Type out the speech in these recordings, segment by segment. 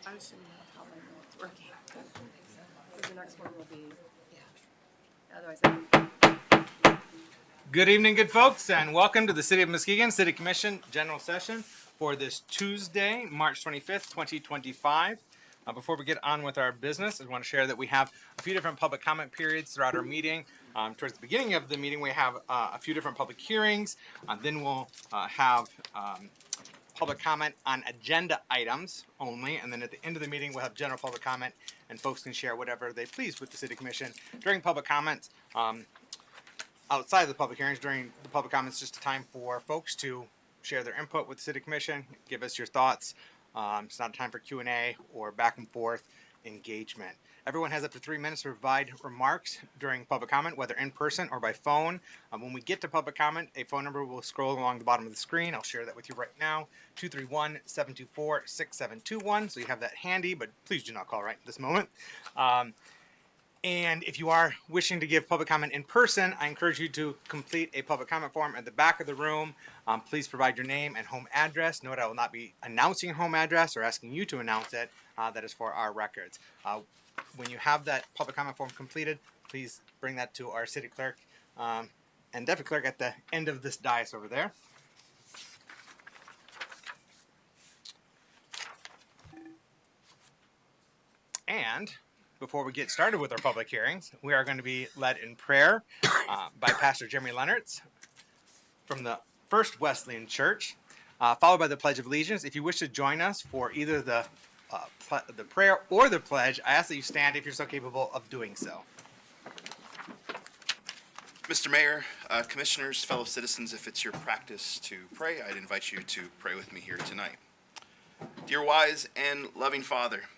I assume that's how I know it's working. Because the next one will be, otherwise Good evening, good folks, and welcome to the City of Muskegon City Commission General Session for this Tuesday, March 25th, 2025. Before we get on with our business, I want to share that we have a few different public comment periods throughout our meeting. Towards the beginning of the meeting, we have a few different public hearings. Then we'll have public comment on agenda items only, and then at the end of the meeting we'll have general public comment, and folks can share whatever they please with the City Commission during public comments. Outside of the public hearings, during the public comments, just a time for folks to share their input with the City Commission, give us your thoughts. It's not a time for Q&A or back and forth engagement. Everyone has up to 3 minutes to provide remarks during public comment, whether in person or by phone. When we get to public comment, a phone number will scroll along the bottom of the screen. I'll share that with you right now, 231-724-6721. So you have that handy, but please do not call right at this moment. And if you are wishing to give public comment in person, I encourage you to complete a public comment form at the back of the room. Please provide your name and home address. Note I will not be announcing your home address or asking you to announce it. That is for our records. When you have that public comment form completed, please bring that to our city clerk and deputy clerk at the end of this dais over there. And before we get started with our public hearings, we are going to be led in prayer by Pastor Jeremy Leonards from the First Wesleyan Church, followed by the Pledge of Allegiance. If you wish to join us for either the prayer or the pledge, I ask that you stand if you're so capable of doing so. Mr. Mayor, commissioners, fellow citizens, if it's your practice to pray, I'd invite you to pray with me here tonight. Dear wise and loving Father,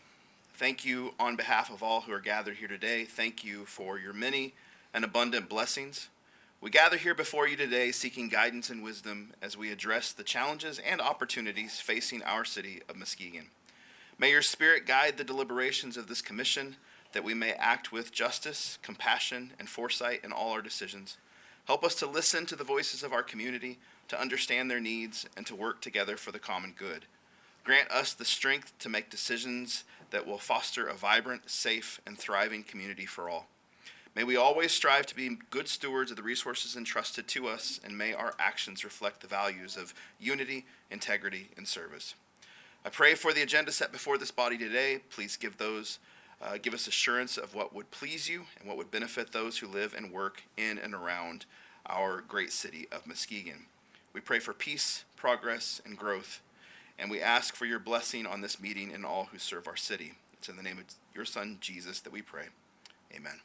thank you on behalf of all who are gathered here today. Thank you for your many and abundant blessings. We gather here before you today seeking guidance and wisdom as we address the challenges and opportunities facing our city of Muskegon. May your Spirit guide the deliberations of this commission, that we may act with justice, compassion, and foresight in all our decisions. Help us to listen to the voices of our community, to understand their needs, and to work together for the common good. Grant us the strength to make decisions that will foster a vibrant, safe, and thriving community for all. May we always strive to be good stewards of the resources entrusted to us, and may our actions reflect the values of unity, integrity, and service. I pray for the agenda set before this body today. Please give us assurance of what would please you and what would benefit those who live and work in and around our great city of Muskegon. We pray for peace, progress, and growth, and we ask for your blessing on this meeting and all who serve our city. It's in the name of your Son, Jesus, that we pray. Amen.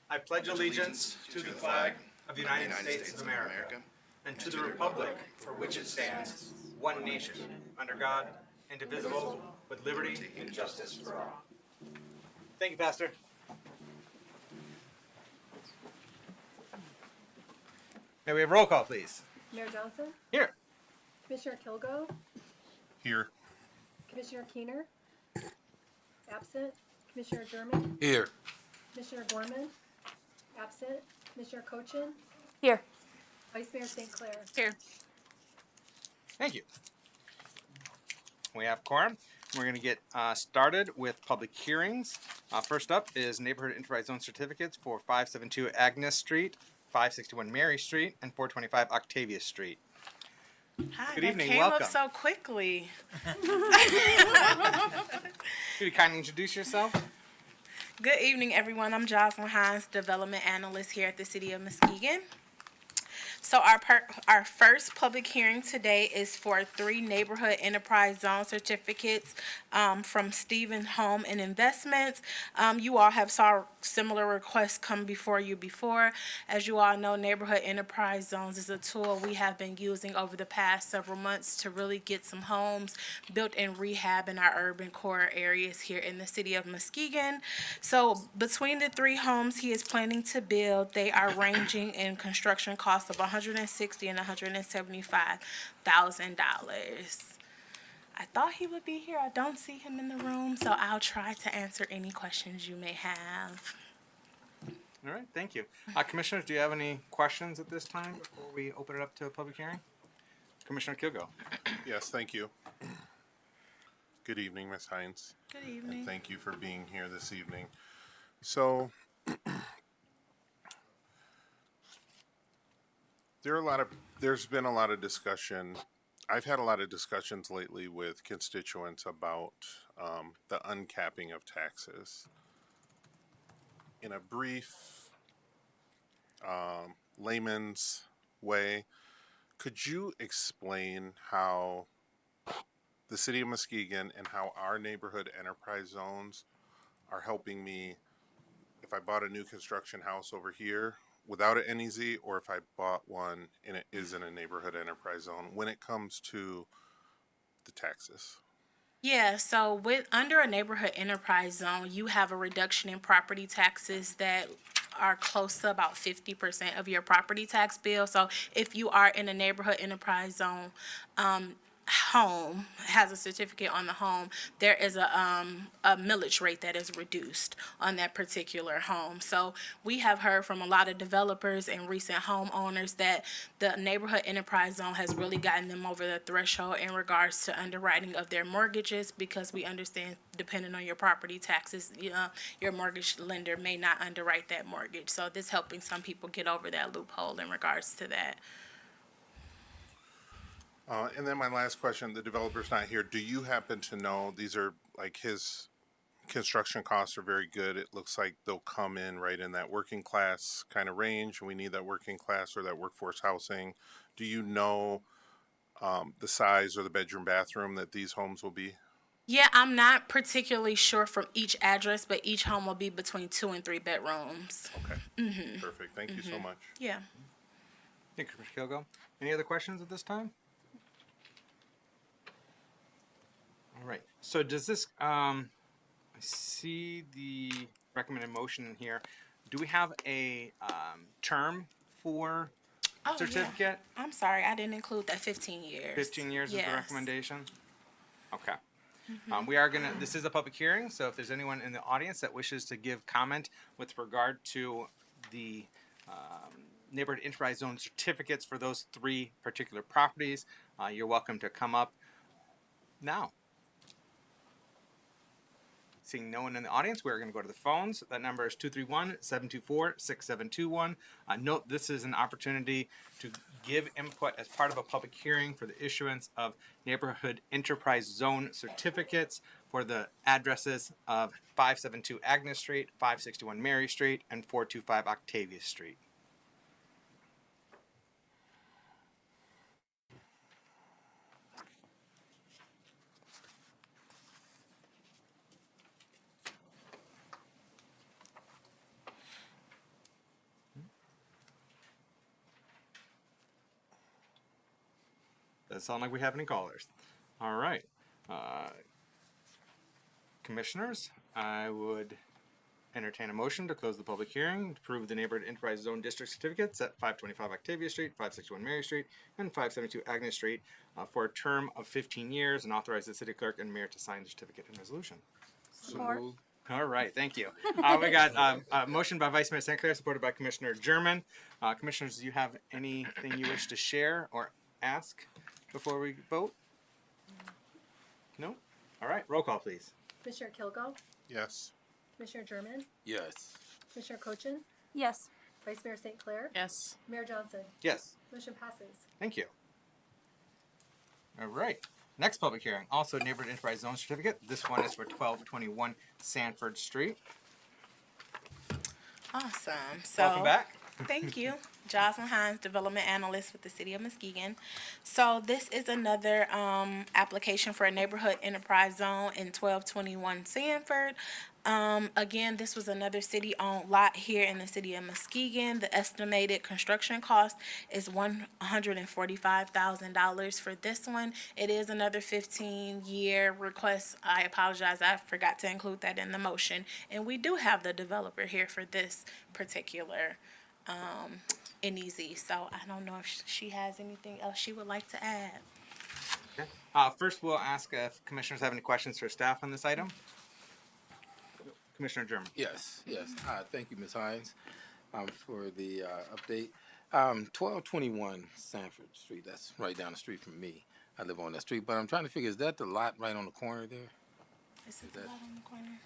I pledge allegiance to the flag of the United States of America and to the republic for which it stands, one nation, under God, indivisible, with liberty and justice for all. Thank you, Pastor. May we have roll call, please? Mayor Johnson, Here. Commissioner Kilgo, Here. Commissioner Keener, absent, Commissioner German, Here. Commissioner Gorman, absent, Commissioner Cochin, Here. Vice Mayor St. Clair. Here. Thank you. We have quorum. We're going to get started with public hearings. First up is Neighborhood Enterprise Zone certificates for 572 Agnes Street, 561 Mary Street, and 425 Octavia Street. Hi, Good that evening, came welcome. up so quickly. Could you kindly introduce yourself? Good evening, everyone. I'm Jocelyn Hines, Development Analyst here at the City of Muskegon. So our first public hearing today is for 3 Neighborhood Enterprise Zone certificates from Stephen Home and Investments. You all have saw similar requests come before you before. As you all know, Neighborhood Enterprise Zones is a tool we have been using over the past several months to really get some homes built and rehab in our urban core areas here in the City of Muskegon. So between the 3 homes he is planning to build, they are ranging in construction costs of $160,000 and $175,000. I thought he would be here. I don't see him in the room, so I'll try to answer any questions you may have. All right, thank you. Commissioners, do you have any questions at this time before we open it up to a public hearing? Commissioner Kilgo. Yes, thank you. Good evening, Ms. Hines. Good And evening. thank you for being here this evening. So, there's been a lot of discussion. I've had a lot of discussions lately with constituents about the uncapping of taxes. In a brief layman's way, could you explain how the city of Muskegon and how our neighborhood enterprise zones are helping me if I bought a new construction house over here without an NEZ, or if I bought one and it is in a neighborhood enterprise zone when it comes to the taxes? Yeah, so with under a neighborhood enterprise zone, you have a reduction in property taxes that are close to about 50% of your property tax bill. So if you are in a neighborhood enterprise zone, home has a certificate on the home, there is a millage rate that is reduced on that particular home. So we have heard from a lot of developers and recent homeowners that the neighborhood enterprise zone has really gotten them over the threshold in regards to underwriting of their mortgages, because we understand depending on your property taxes, your mortgage lender may not underwrite that mortgage. So this helping some people get over that loophole in regards to that. And then my last question, the developer's not here. Do you happen to know, these are like his construction costs are very good. It looks like they'll come in right in that working class kind of range. We need that working class or that workforce housing. Do you know the size or the bedroom bathroom that these homes will be? Yeah, I'm not particularly sure from each address, but each home will be between 2 and 3 bedrooms. Okay. Perfect. Thank you so much. Yeah. Thank you, Commissioner Kilgo. Any other questions at this time? All right. So does this, I see the recommended motion here. Do we have a term for Oh, yeah. certificate? I'm sorry, I didn't include that 15 years. 15 years is Yes. the recommendation? Okay. We are gonna, this is a public hearing, so if there's anyone in the audience that wishes to give comment with regard to the neighborhood enterprise zone certificates for those 3 particular properties, you're welcome to come up now. Seeing no one in the audience, we're going to go to the phones. That number is 231-724-6721. Note this is an opportunity to give input as part of a public hearing for the issuance of neighborhood enterprise zone certificates for the addresses of 572 Agnes Street, 561 Mary Street, and 425 Octavia Street. Doesn't sound like we have any callers. All right. Commissioners, I would entertain a motion to close the public hearing to approve the neighborhood enterprise zone district certificates at 525 Octavia Street, 561 Mary Street, and 572 Agnes Street for a term of 15 years, and authorize the city clerk and mayor to sign the certificate and resolution. Support. All right, thank you. We got a motion by Vice Mayor St. Clair, supported by Commissioner German. Commissioners, do you have anything you wish to share or ask before we vote? No? All right, roll call, please. Commissioner Kilgo, Yes. Commissioner German, Yes. Commissioner Cochin, Yes. Vice Mayor St. Clair, Yes. Mayor Johnson. Yes. Motion passes. Thank you. All right. Next public hearing, also neighborhood enterprise zone certificate. This one is for 1221 Sanford Street. Awesome. So Welcome back. Thank you. Jocelyn Hines, Development Analyst with the City of Muskegon. So this is another application for a neighborhood enterprise zone in 1221 Sanford. Again, this was another city-owned lot here in the City of Muskegon. The estimated construction cost is $145,000 for this one. It is another 15-year request. I apologize, I forgot to include that in the motion. And we do have the developer here for this particular NEZ. So I don't know if she has anything else she would like to add. Okay. First, we'll ask if commissioners have any questions for staff on this item. Commissioner German. Yes. Thank you, Ms. Hines, for the update. 1221 Sanford Street, that's right down the street from me. I live on that street, but I'm trying to figure, is that the lot right on the corner there? Is it Is the that- lot on the corner?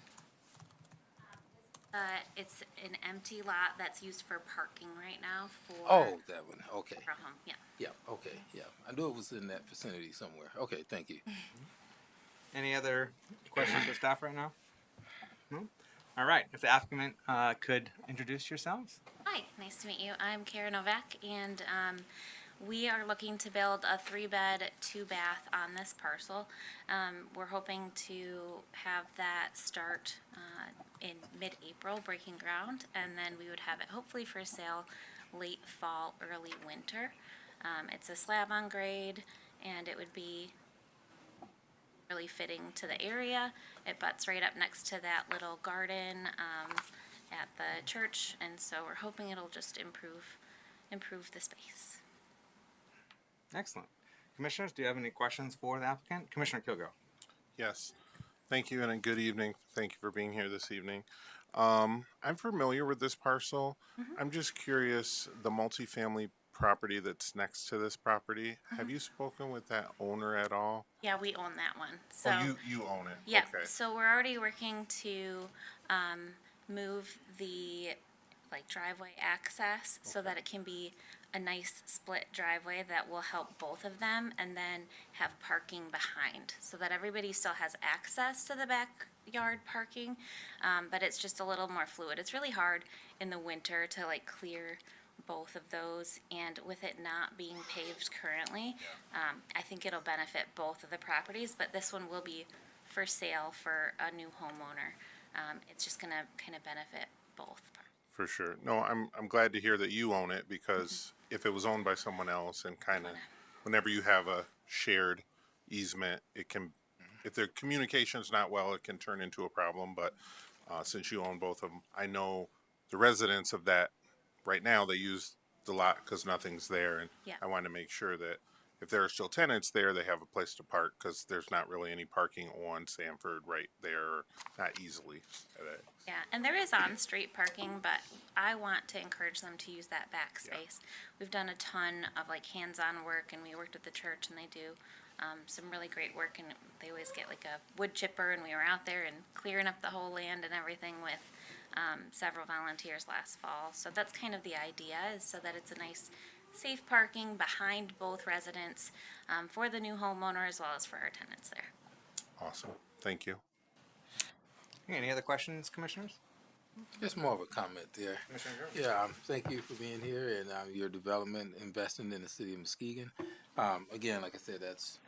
It's an empty lot that's used for parking right now for. Oh, that one, okay. For a home, yeah. Yeah, okay, yeah. I knew it was in that vicinity somewhere. Okay, thank you. Any other questions for staff right now? No? All right. If the applicant could introduce yourselves. Hi, nice to meet you. I'm Kara Novak, and we are looking to build a 3-bed, 2-bath on this parcel. We're hoping to have that start in mid-April, breaking ground, and then we would have it hopefully for sale late fall, early winter. It's a slab on grade, and it would be really fitting to the area. It butts right up next to that little garden at the church, and so we're hoping it'll just improve the space. Excellent. Commissioners, do you have any questions for the applicant? Commissioner Kilgore. Yes. Thank you and a good evening. Thank you for being here this evening. I'm familiar with this parcel. I'm just curious, the multifamily property that's next to this property, have you spoken with that owner at all? Yeah, we own that one, so. Oh, you own it? Yeah, Okay. so we're already working to move the driveway access so that it can be a nice split driveway that will help both of them, and then have parking behind so that everybody still has access to the backyard parking, but it's just a little more fluid. It's really hard in the winter to clear both of those, and with it not being paved currently, I think it'll benefit both of the properties, but this one will be for sale for a new homeowner. It's just gonna kind of benefit both. For sure. No, I'm glad to hear that you own it, because if it was owned by someone else and kind of, whenever you have a shared easement, it can, if the communication's not well, it can turn into a problem. But since you own both of them, I know the residents of that right now, they use the lot because nothing's there, and Yeah. I want to make sure that if there are still tenants there, they have a place to park, because there's not really any parking on Sanford right there, not easily. Yeah, and there is on-street parking, but I want to encourage them to use that back space. We've done a ton of hands-on work, and we worked with the church, and they do some really great work, and they always get a wood chipper, and we were out there and clearing up the whole land and everything with several volunteers last fall. So that's kind of the idea, is so that it's a nice, safe parking behind both residents for the new homeowner as well as for our tenants there. Awesome. Thank you. Any other questions, commissioners? Just more of a comment there. Commissioner Gerald? Yeah, thank you for being here and your development, investing in the city of Muskegon. Again, like I said, that's,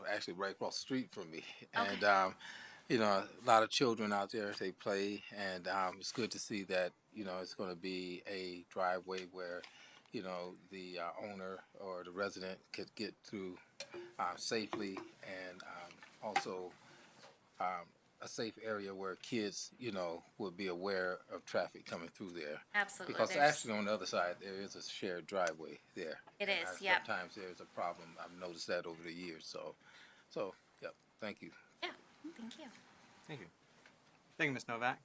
actually right across the street from me. And, a lot of children out there, they play, and it's good to see that, it's going to be a driveway where, the owner or the resident could get through safely, and also a safe area where kids, would be aware of traffic coming through there. Absolutely. Because There's- actually on the other side, there is a shared driveway there. It And is, yep. Sometimes there's a problem. I've noticed that over the years, so, yep, thank you. Yeah, thank you. Thank you. Thank you, Ms. Novak.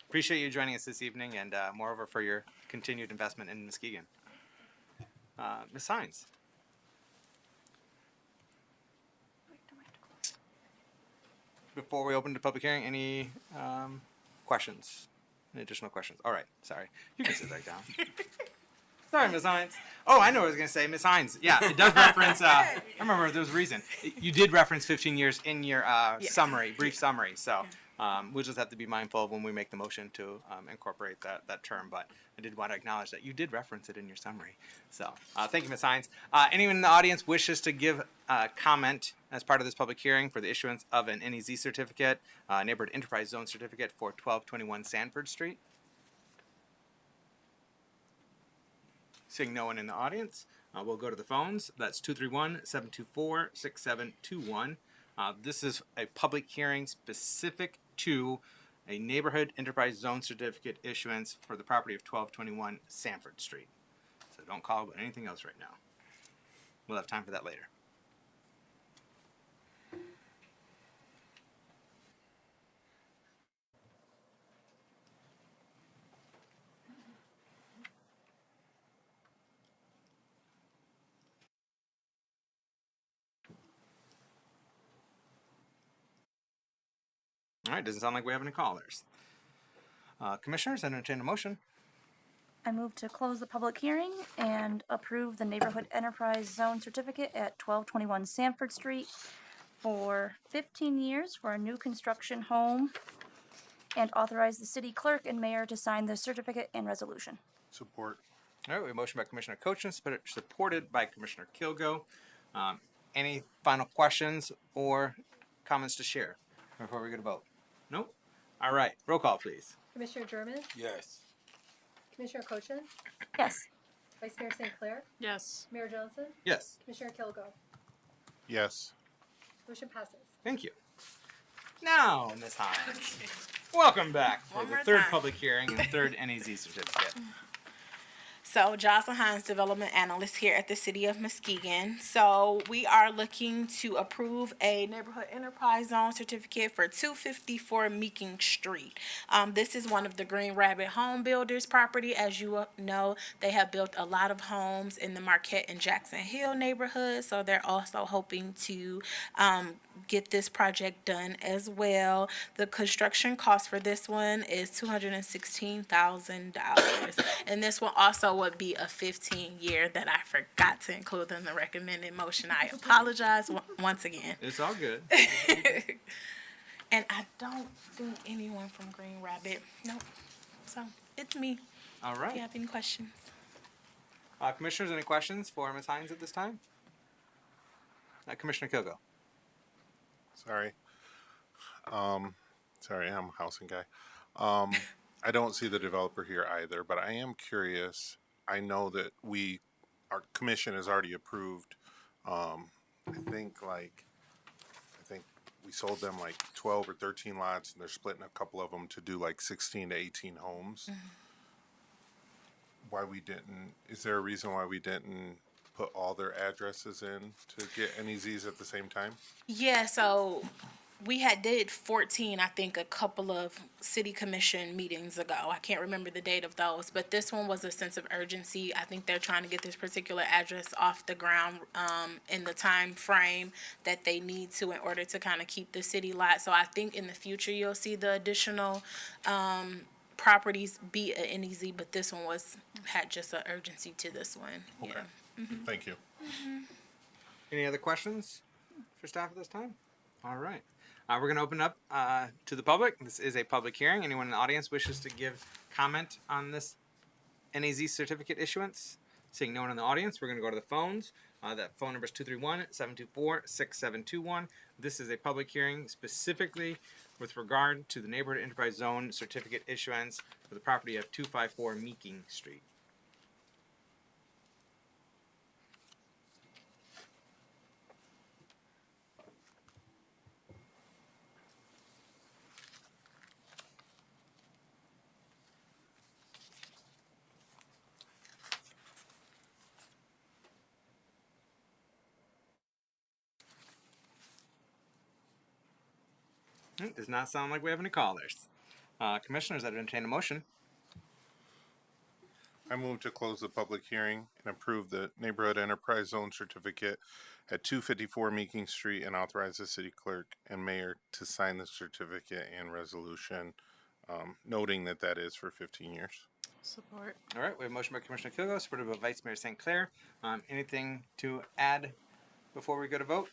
Appreciate you joining us this evening, and moreover for your continued investment in Muskegon. Ms. Hines. Before we open the public hearing, any questions? Any additional questions? All right, sorry. You can sit back down. Sorry, Ms. Hines. Oh, I know what I was going to say. Ms. Hines. Yeah, it does reference, I remember there was a reason. You did reference 15 years in your summary, brief summary. So we'll just have to be mindful of when we make the motion to incorporate that term. But I did want to acknowledge that you did reference it in your summary. So thank you, Ms. Hines. Anyone in the audience wishes to give comment as part of this public hearing for the issuance of an NEZ certificate, Neighborhood Enterprise Zone certificate for 1221 Sanford Street? Seeing no one in the audience, we'll go to the phones. That's 231-724-6721. This is a public hearing specific to a neighborhood enterprise zone certificate issuance for the property of 1221 Sanford Street. So don't call about anything else right now. We'll have time for that later. right, doesn't sound like we have any callers. Commissioners, entertain a motion. I move to close the public hearing and approve the neighborhood enterprise zone certificate at 1221 Sanford Street for 15 years for a new construction home and authorize the city clerk and mayor to sign the certificate and resolution. Support. All right, we have a motion by Commissioner Cochin, supported by Commissioner Kilgo. Any final questions or comments to share before we get a vote? Nope. All right, roll call, please. Commissioner German, Yes. Commissioner Cochin, Yes. Vice Mayor St. Clair, Yes. Mayor Johnson, Yes. Commissioner Kilgo. Yes. Motion passes. Thank you. Now, Ms. Hines, welcome back for One the more third time. public hearing and third NAZ certificate. So, Jocelyn Hines, Development Analyst here at the City of Muskegon. So, we are looking to approve a Neighborhood Enterprise Zone certificate for 254 Meeking Street. This is one of the Green Rabbit Home Builders property. As you know, they have built a lot of homes in the Marquette and Jackson Hill neighborhood. So, they're also hoping to get this project done as well. The construction cost for this one is $216,000. And this one also would be a 15-year that I forgot to include in the recommended motion. I apologize once again. It's all good. And I don't see anyone from Green Rabbit. Nope. So it's me. All If you right. have any questions. Commissioners, any questions for Ms. Hines at this time? Commissioner Kilgo. Sorry. Sorry, I'm a housing guy. I don't see the developer here either, but I am curious. I know that our commission has already approved, I think we sold them like 12 or 13 lots, and they're splitting a couple of them to do like 16 to 18 homes. Is there a reason why we didn't put all their addresses in to get NEZs at the same time? Yeah, so we did 14, I think, a couple of city commission meetings ago. I can't remember the date of those, but this one was a sense of urgency. I think they're trying to get this particular address off the ground in the time frame that they need to in order to kind of keep the city lot. So I think in the future you'll see the additional properties be a NEZ, but this one had just an urgency to this one. Okay. Thank you. Any other questions for staff at this time? All right. We're going to open up to the public. This is a public hearing. Anyone in the audience wishes to give comment on this NAZ certificate issuance? Seeing no one in the audience, we're going to go to the phones. That phone number is 231-724-6721. This is a public hearing specifically with regard to the Neighborhood Enterprise Zone certificate issuance for the property of 254 Meeking Street. Does not sound like we have any callers. Commissioners, I'd entertain a motion. I move to close the public hearing and approve the Neighborhood Enterprise Zone certificate at 254 Meeking Street and authorize the city clerk and mayor to sign the certificate and resolution, noting that is for 15 years. Support. All right, we have a motion by Commissioner Kilgo, supported by Vice Mayor St. Clair. Anything to add before we go to vote?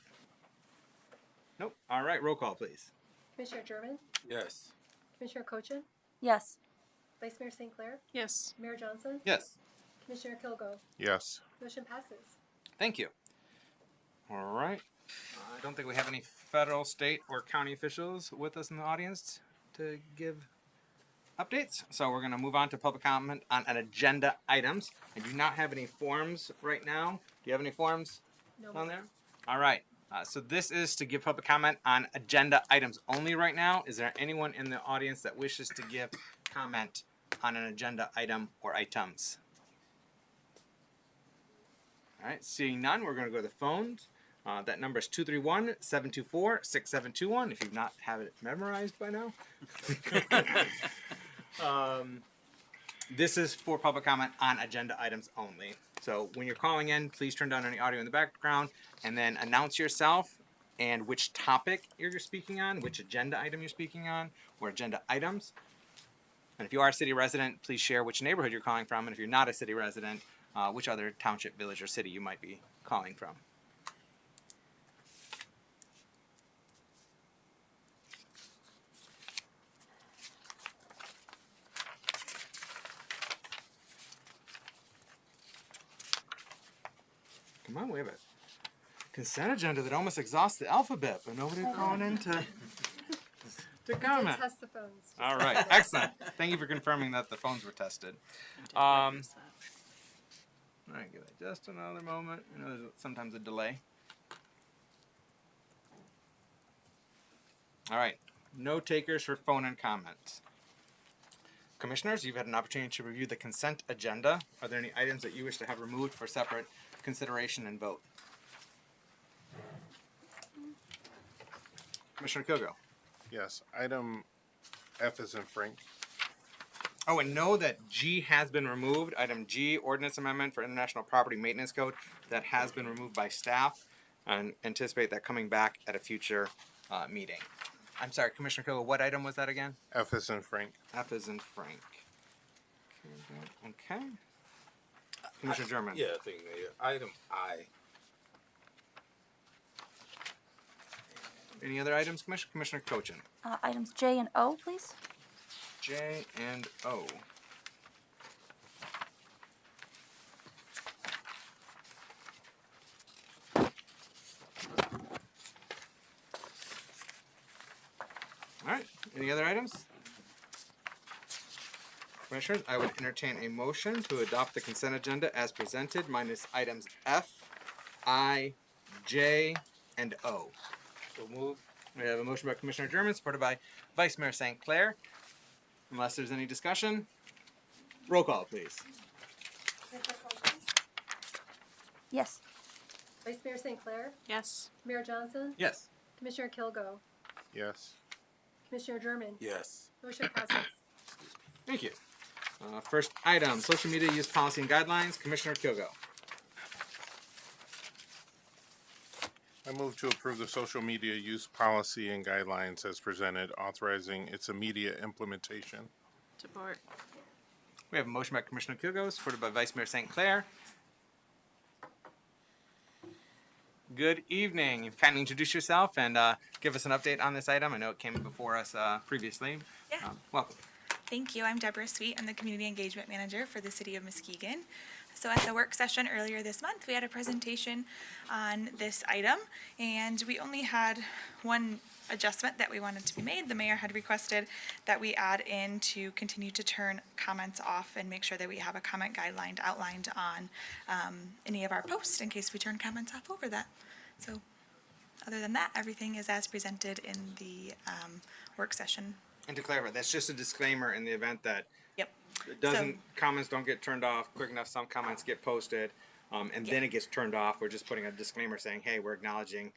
Nope. All right, roll call, please. Commissioner German, Yes. Commissioner Cochin, Yes. Vice Mayor St. Clair, Yes. Mayor Johnson, Yes. Commissioner Kilgo. Yes. Motion passes. Thank you. All right. I don't think we have any federal, state, or county officials with us in the audience to give updates. So we're going to move on to public comment on agenda items. I do not have any forms right now. Do you have any forms No. on there? All right. So this is to give public comment on agenda items only right now. Is there anyone in the audience that wishes to give comment on an agenda item or items? All right, seeing none, we're going to go to the phones. That number is 231-724-6721, if you've not have it memorized by now. This is for public comment on agenda items only. So when you're calling in, please turn down any audio in the background and then announce yourself and which topic you're speaking on, which agenda item you're speaking on, or agenda items. And if you are a city resident, please share which neighborhood you're calling from. And if you're not a city resident, which other township, village, or city you might be calling from. Come on, we have a consent agenda that almost exhausts the alphabet, but nobody's calling in to comment. Test the phones. All right, excellent. Thank you for confirming that the phones were tested. All right, give it just another moment. I know there's sometimes a delay. All right, no takers for phone and comments. Commissioners, you've had an opportunity to review the consent agenda. Are there any items that you wish to have removed for separate consideration and vote? Commissioner Kilgo. Yes, item F is in Frank. Oh, and know that G has been removed. Item G, ordinance amendment for International Property Maintenance Code, that has been removed by staff, and anticipate that coming back at a future meeting. I'm sorry, Commissioner Kilgo, what item was that again? F is in Frank. F is in Frank. Okay. Commissioner German. Yeah, thank you, Mayor. Item I. Any other items, Commissioner? Commissioner Cochin. Items J and O, please. J and O. All right. Any other items? Commissioners, I would entertain a motion to adopt the consent agenda as presented, minus items F, I, J, and O. So move. We have a motion by Commissioner German, supported by Vice Mayor St. Clair. Unless there's any discussion, roll call, please. Commissioner Colton, Yes. Vice Mayor St. Clair, Yes. Mayor Johnson, Yes. Commissioner Kilgo, Yes. Commissioner German. Yes. Motion passes. Thank you. First item, social media use policy and guidelines. Commissioner Kilgo. I move to approve the social media use policy and guidelines as presented, authorizing its immediate implementation. Support. We have a motion by Commissioner Kilgo, supported by Vice Mayor St. Clair. Good evening. Kindly introduce yourself and give us an update on this item. I know it came before us previously. Yeah. Welcome. Thank you. I'm Deborah Sweet. I'm the Community Engagement Manager for the City of Muskegon. So at the work session earlier this month, we had a presentation on this item, and we only had one adjustment that we wanted to be made. The mayor had requested that we add in to continue to turn comments off and make sure that we have a comment guideline outlined on any of our posts in case we turn comments off over that. So other than that, everything is as presented in the work session. And to clarify, that's just a disclaimer in the event that Yep. it doesn't, comments don't get turned off quick enough. Some comments get posted, and then it gets turned off. We're just putting a disclaimer saying, hey, we're acknowledging.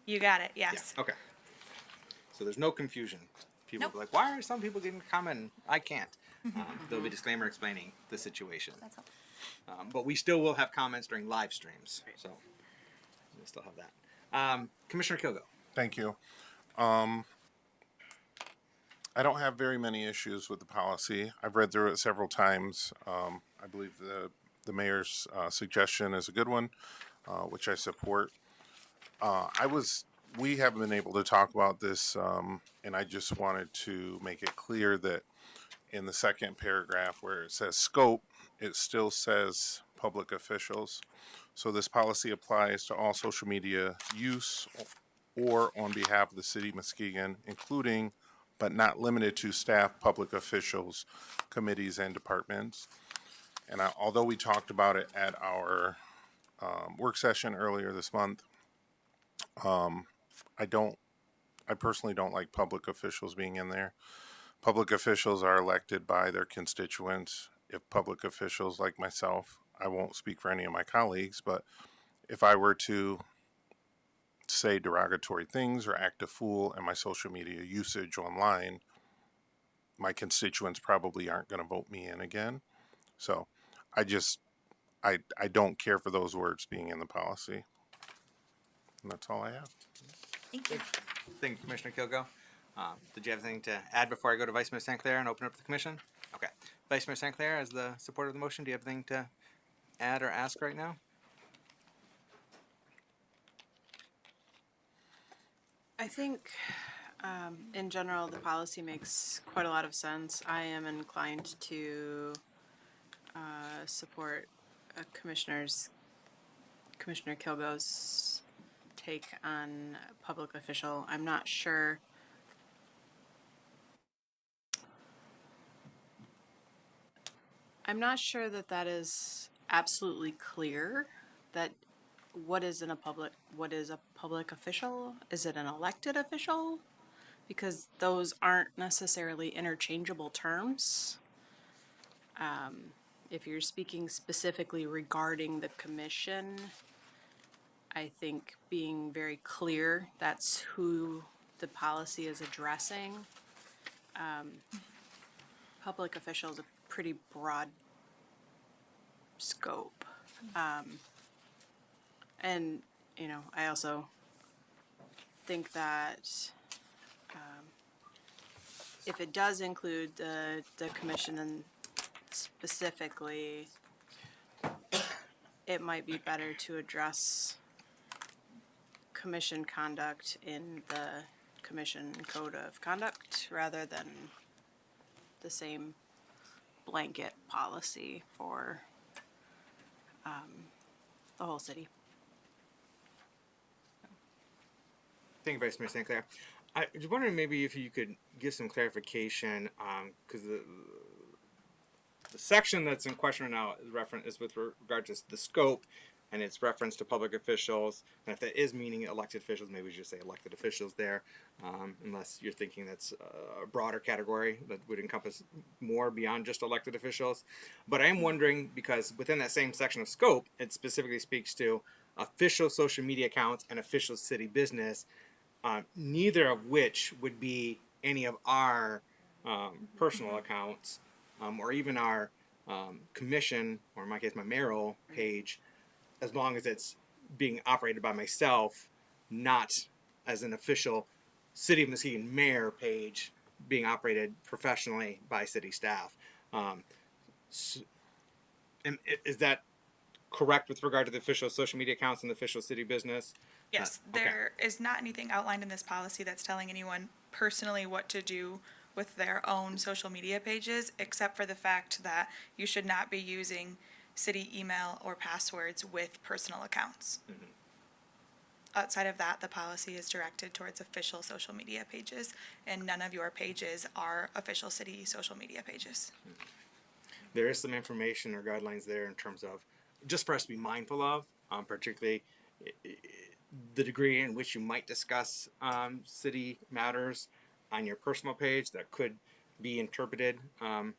You got it. Yeah, Yes. okay. So there's no confusion. People Nope. be like, why are some people getting to comment and I can't? There'll be a disclaimer explaining the situation. That's all. But we still will have comments during live streams. So we'll still have that. Commissioner Kilgo. Thank you. I don't have very many issues with the policy. I've read through it several times. I believe the mayor's suggestion is a good one, which I support. We haven't been able to talk about this, and I just wanted to make it clear that in the second paragraph where it says scope, it still says public officials. So this policy applies to all social media use or on behalf of the city of Muskegon, including but not limited to staff, public officials, committees, and departments. And although we talked about it at our work session earlier this month, I personally don't like public officials being in there. Public officials are elected by their constituents. If public officials like myself, I won't speak for any of my colleagues, but if I were to say derogatory things or act a fool in my social media usage online, my constituents probably aren't going to vote me in again. So I don't care for those words being in the policy. And that's all I have. Thank you. Thank you, Commissioner Kilgo. Did you have anything to add before I go to Vice Mayor St. Clair and open up the commission? Okay. Vice Mayor St. Clair, as the supporter of the motion, do you have anything to add or ask right now? I think, in general, the policy makes quite a lot of sense. I am inclined to support Commissioner Kilgo's take on public official. I'm not sure. I'm not sure that that is absolutely clear. That what is a public official? Is it an elected official? Because those aren't necessarily interchangeable terms. If you're speaking specifically regarding the commission, I think being very clear that's who the policy is addressing. Public official is a pretty broad scope. And, you know, I also think that if it does include the commission, then specifically, it might be better to address commission conduct in the commission code of conduct rather than the same blanket policy for the whole city. Thank you, Vice Mayor St. Clair. I was wondering maybe if you could give some clarification, because the section that's in question right now is with regard to the scope, and it's reference to public officials. And if that is meaning elected officials, maybe we should say elected officials there, unless you're thinking that's a broader category that would encompass more beyond just elected officials. But I am wondering, because within that same section of scope, it specifically speaks to official social media accounts and official city business, neither of which would be any of our personal accounts, or even our commission, or in my case, my mayoral page, as long as it's being operated by myself, not as an official City of Muskegon mayor page being operated professionally by city staff. And is that correct with regard to the official social media accounts and the official city business? Yes, there is not anything outlined in this policy that's telling anyone personally what to do with their own social media pages, except for the fact that you should not be using city email or passwords with personal accounts. Mm-hmm. Outside of that, the policy is directed towards official social media pages, and none of your pages are official city social media pages. Mm-hmm. There is some information or guidelines there in terms of just for us to be mindful of, particularly the degree in which you might discuss city matters on your personal page that could be interpreted and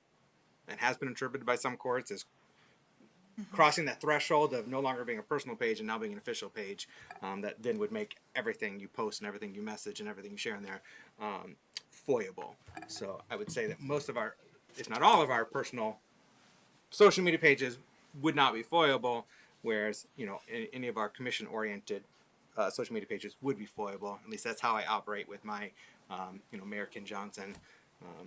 has been interpreted by some courts as crossing that threshold of no longer being a personal page and now being an official page, that then would make everything you post and everything you message and everything you share in there foyable. So I would say that most of our, if not all of our personal social media pages would not be foyable, whereas, you know, any of our commission-oriented social media pages would be foyable. At least that's how I operate with my, you know, Mayor Ken Johnson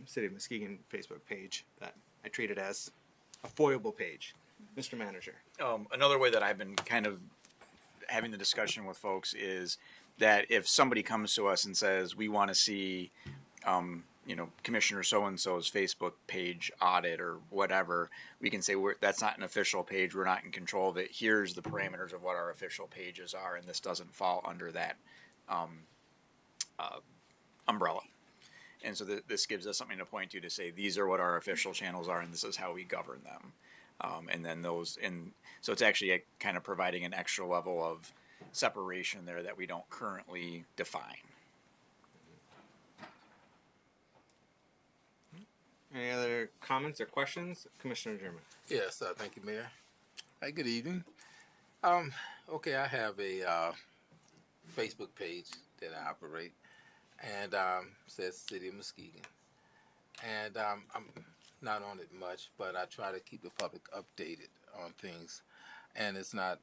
City of Muskegon Facebook page, that I treat it as a foyable page. Mr. Manager. Another way that I've been kind of having the discussion with folks is that if somebody comes to us and says, we want to see, you know, Commissioner so-and-so's Facebook page audit or whatever, we can say, that's not an official page. We're not in control of it. Here's the parameters of what our official pages are, and this doesn't fall under that umbrella. And so this gives us something to point to say, these are what our official channels are, and this is how we govern them. And then so it's actually kind of providing an extra level of separation there that we don't currently define. Any other comments or questions? Commissioner German. Yes, thank you, Mayor. Hi, good evening. Okay, I have a Facebook page that I operate, and says City of Muskegon. And I'm not on it much, but I try to keep the public updated on things. And it's not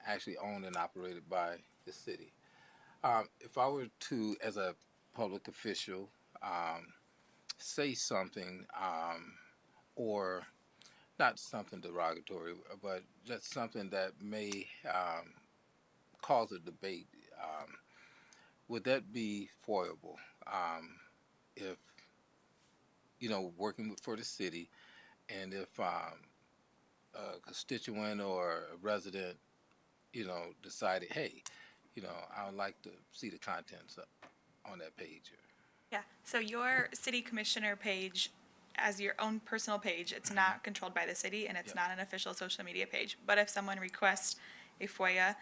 actually owned and operated by the city. If I were to, as a public official, say something, or not something derogatory, but just something that may cause a debate, would that be foiable? If working for the city, and if a constituent or a resident, decided, hey, I would like to see the contents on that page. Yeah, so your city commissioner page, as your own personal page, it's not controlled by the city and it's Yep. not an official social media page. But if someone requests a FOIA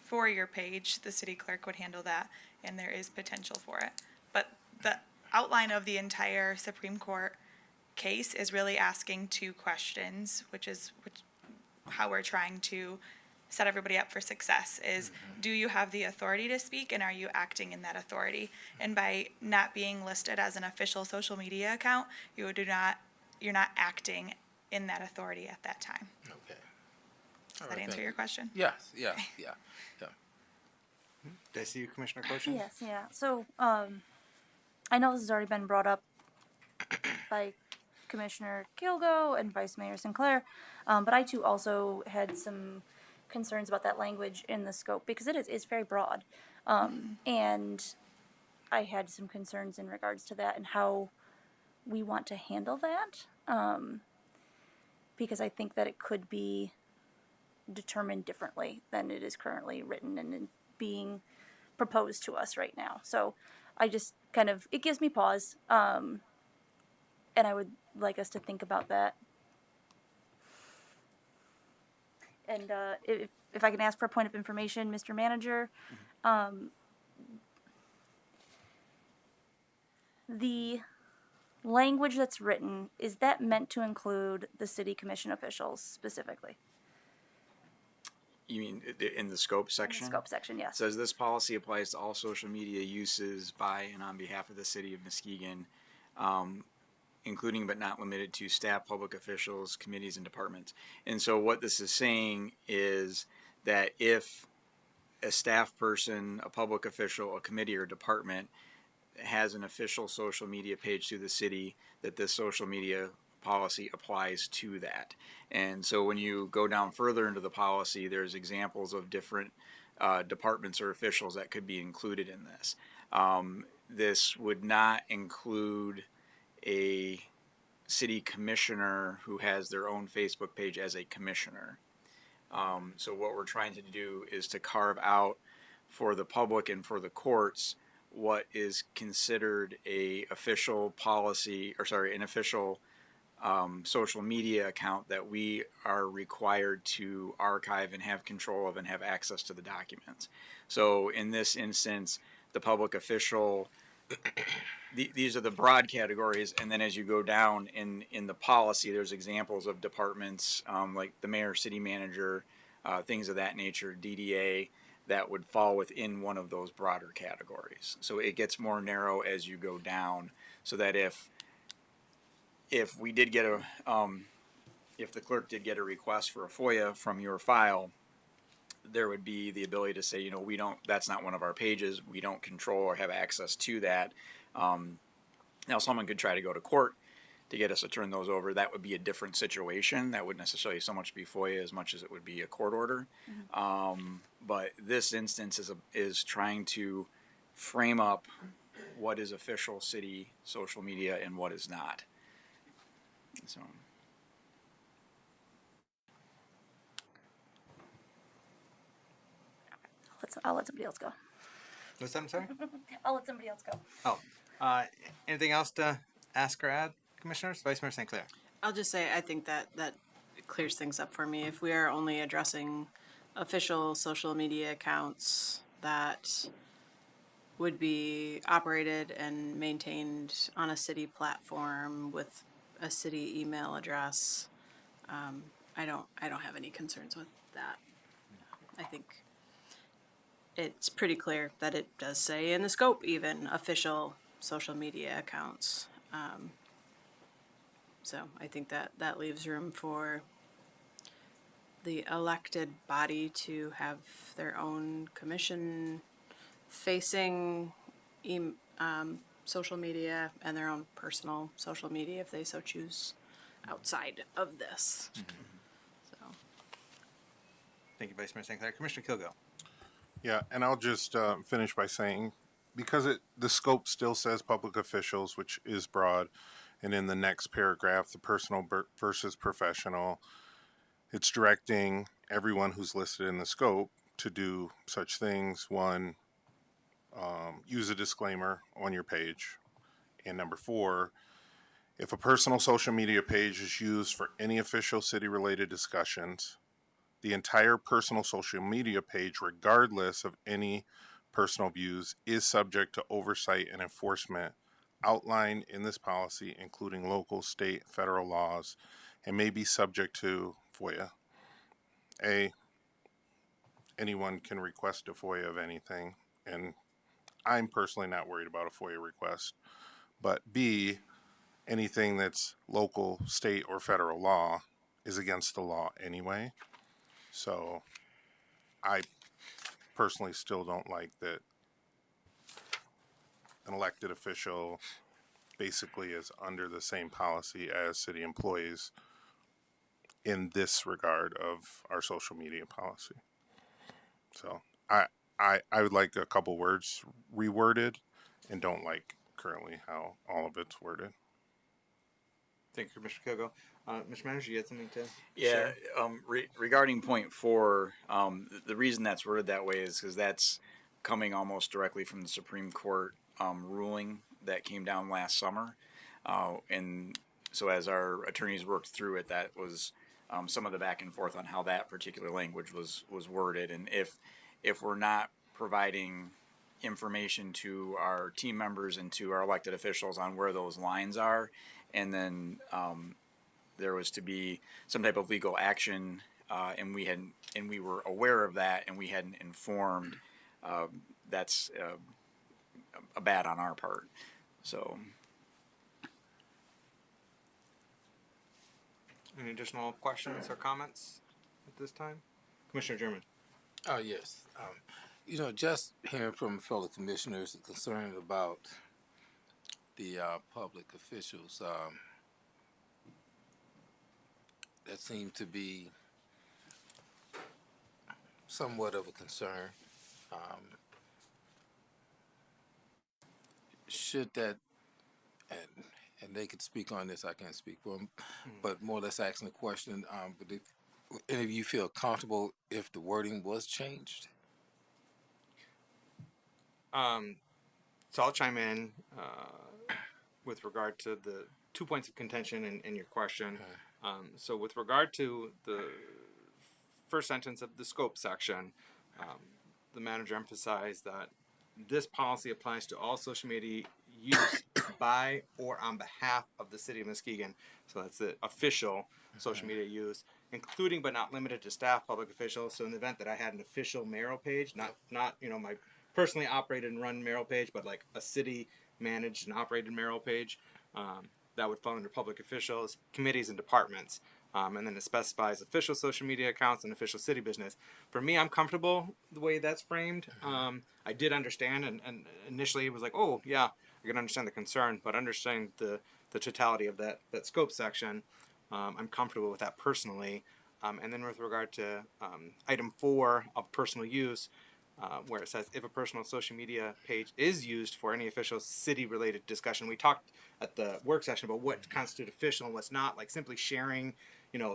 for your page, the city clerk would handle that and there is potential for it. But the outline of the entire Supreme Court case is really asking two questions, which how we're trying to set everybody up for success is, do you have the authority to speak and are you acting in that authority? And by not being listed as an official social media account, you're not acting in that authority at that time. Okay. Does that answer your question? Yes, yeah. Did I see you, Commissioner Koshin? Yes, yeah. So, I know this has already been brought up by Commissioner Kilgo and Vice Mayor Sinclair, but I too also had some concerns about that language in the scope because it's very broad, and I had some concerns in regards to that and how we want to handle that, because I think that it could be determined differently than it is currently written and being proposed to us right now. So I just it gives me pause, and I would like us to think about that. And if I can ask for a point of information, Mr. Manager, the language that's written, is that meant to include the city commission officials specifically? You mean in the scope section? In the scope section, yes. Says this policy applies to all social media uses by and on behalf of the city of Muskegon, including but not limited to staff, public officials, committees, and departments. And so what this is saying is that if a staff person, a public official, a committee, or department has an official social media page through the city, that this social media policy applies to that. And so when you go down further into the policy, there's examples of different departments or officials that could be included in this. This would not include a city commissioner who has their own Facebook page as a commissioner. So what we're trying to do is to carve out for the public and for the courts what is considered an official social media account that we are required to archive and have control of and have access to the documents. So in this instance, the public official, these are the broad categories, and then as you go down in the policy, there's examples of departments like the mayor, city manager, things of that nature, DDA, that would fall within one of those broader categories. So it gets more narrow as you go down, so that if we did get if the clerk did get a request for a FOIA from your file, there would be the ability to say, that's not one of our pages, we don't control or have access to that. Now someone could try to go to court to get us to turn those over. That would be a different situation. That wouldn't necessarily so much be FOIA as much as it would be a court order. But this instance is trying to frame up what is official city social media and what is not. So. I'll let somebody else go. What's that? I'm sorry? I'll let somebody else go. Oh, anything else to ask or add, Commissioners? Vice Mayor St. Clair. I'll just say I think that clears things up for me. If we are only addressing official social media accounts that would be operated and maintained on a city platform with a city email address, I don't have any concerns with that. I think it's pretty clear that it does say in the scope even official social media accounts. So I think that leaves room for the elected body to have their own commission facing social media and their own personal social media if they so choose outside of this. So, Thank you, Vice Mayor St. Clair. Commissioner Kilgo. Yeah, and I'll just finish by saying, because the scope still says public officials, which is broad, and in the next paragraph, the personal versus professional, it's directing everyone who's listed in the scope to do such things. One, use a disclaimer on your page. And number 4, if a personal social media page is used for any official city-related discussions, the entire personal social media page, regardless of any personal views, is subject to oversight and enforcement outlined in this policy, including local, state, federal laws, and may be subject to FOIA. Anyone can request a FOIA of anything, and I'm personally not worried about a FOIA request. But B, anything that's local, state, or federal law is against the law anyway. So I personally still don't like that an elected official basically is under the same policy as city employees in this regard of our social media policy. So I would like a couple words reworded, and don't like currently how all of it's worded. Thank you, Commissioner Kilgo. Mr. Manager, you had something to Yeah, share? regarding point 4, the reason that's worded that way is because that's coming almost directly from the Supreme Court ruling that came down last summer. And so as our attorneys worked through it, that was some of the back and forth on how that particular language was worded. And if we're not providing information to our team members and to our elected officials on where those lines are, and then there was to be some type of legal action, and we were aware of that, and we hadn't informed. That's a bad on our part. So, Any additional questions or comments at this time? Commissioner German. Oh, yes. Just hearing from fellow commissioners the concern about the public officials, that seemed to be somewhat of a concern. Should that, and they could speak on this, I can't speak for them, but more or less asking the question, but if any of you feel comfortable if the wording was changed? So I'll chime in with regard to the 2 points of contention in your question. So with regard to the first sentence of the scope section, the manager emphasized that this policy applies to all social media use by or on behalf of the city of Muskegon. So that's the official social media use, including but not limited to staff, public officials. So in the event that I had an official mayoral page, not my personally operated and run mayoral page, but like a city managed and operated mayoral page, that would fall under public officials, committees, and departments. And then it specifies official social media accounts and official city business. For me, I'm comfortable the way that's framed. I did understand, and initially it was like, oh yeah, I can understand the concern, but understanding the totality of that scope section, I'm comfortable with that personally. And then with regard to item 4 of personal use, where it says if a personal social media page is used for any official city-related discussion, we talked at the work session about what constitutes official and what's not, like simply sharing,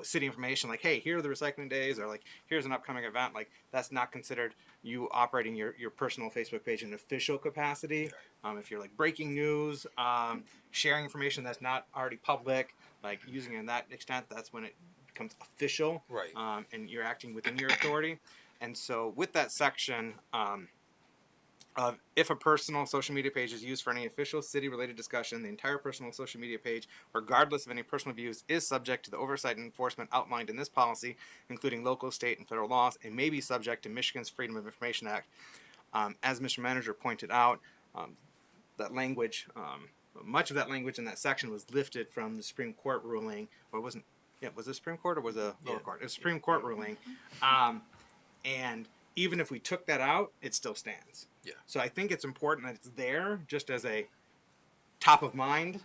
city information, like, hey, here are the recycling days, or like, here's an upcoming event, like that's not considered you operating your personal Facebook page in an official capacity. If you're like breaking news, sharing information that's not already public, like using it in that extent, that's when it becomes official, Right. and you're acting within your authority. And so with that section, if a personal social media page is used for any official city-related discussion, the entire personal social media page, regardless of any personal views, is subject to the oversight and enforcement outlined in this policy, including local, state, and federal laws, and may be subject to Michigan's Freedom of Information Act. As Mr. Manager pointed out, that language, much of that language in that section was lifted from the Supreme Court ruling, or wasn't, was it Supreme Court or was it a lower court? It was Supreme Court ruling. And even if we took that out, it still stands. Yeah. So I think it's important that it's there just as a top of mind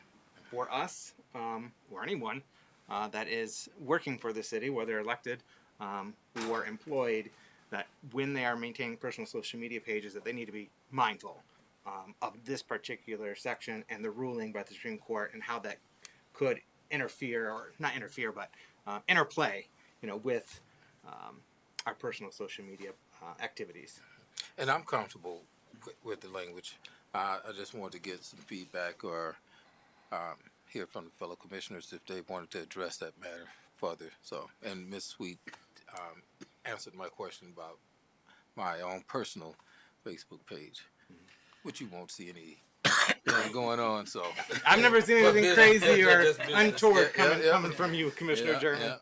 for us or anyone that is working for the city, whether elected or employed, that when they are maintaining personal social media pages, that they need to be mindful of this particular section and the ruling by the Supreme Court and how that could interfere, or not interfere, but interplay, with our personal social media activities. And I'm comfortable with the language. I just wanted to get some feedback or hear from the fellow commissioners if they wanted to address that matter further. So, and Ms. Sweet answered my question about my own personal Facebook page, which you won't see any going on. So I've never seen But anything business- crazy or just business. untoward Yeah. coming from you, Commissioner Yeah, German.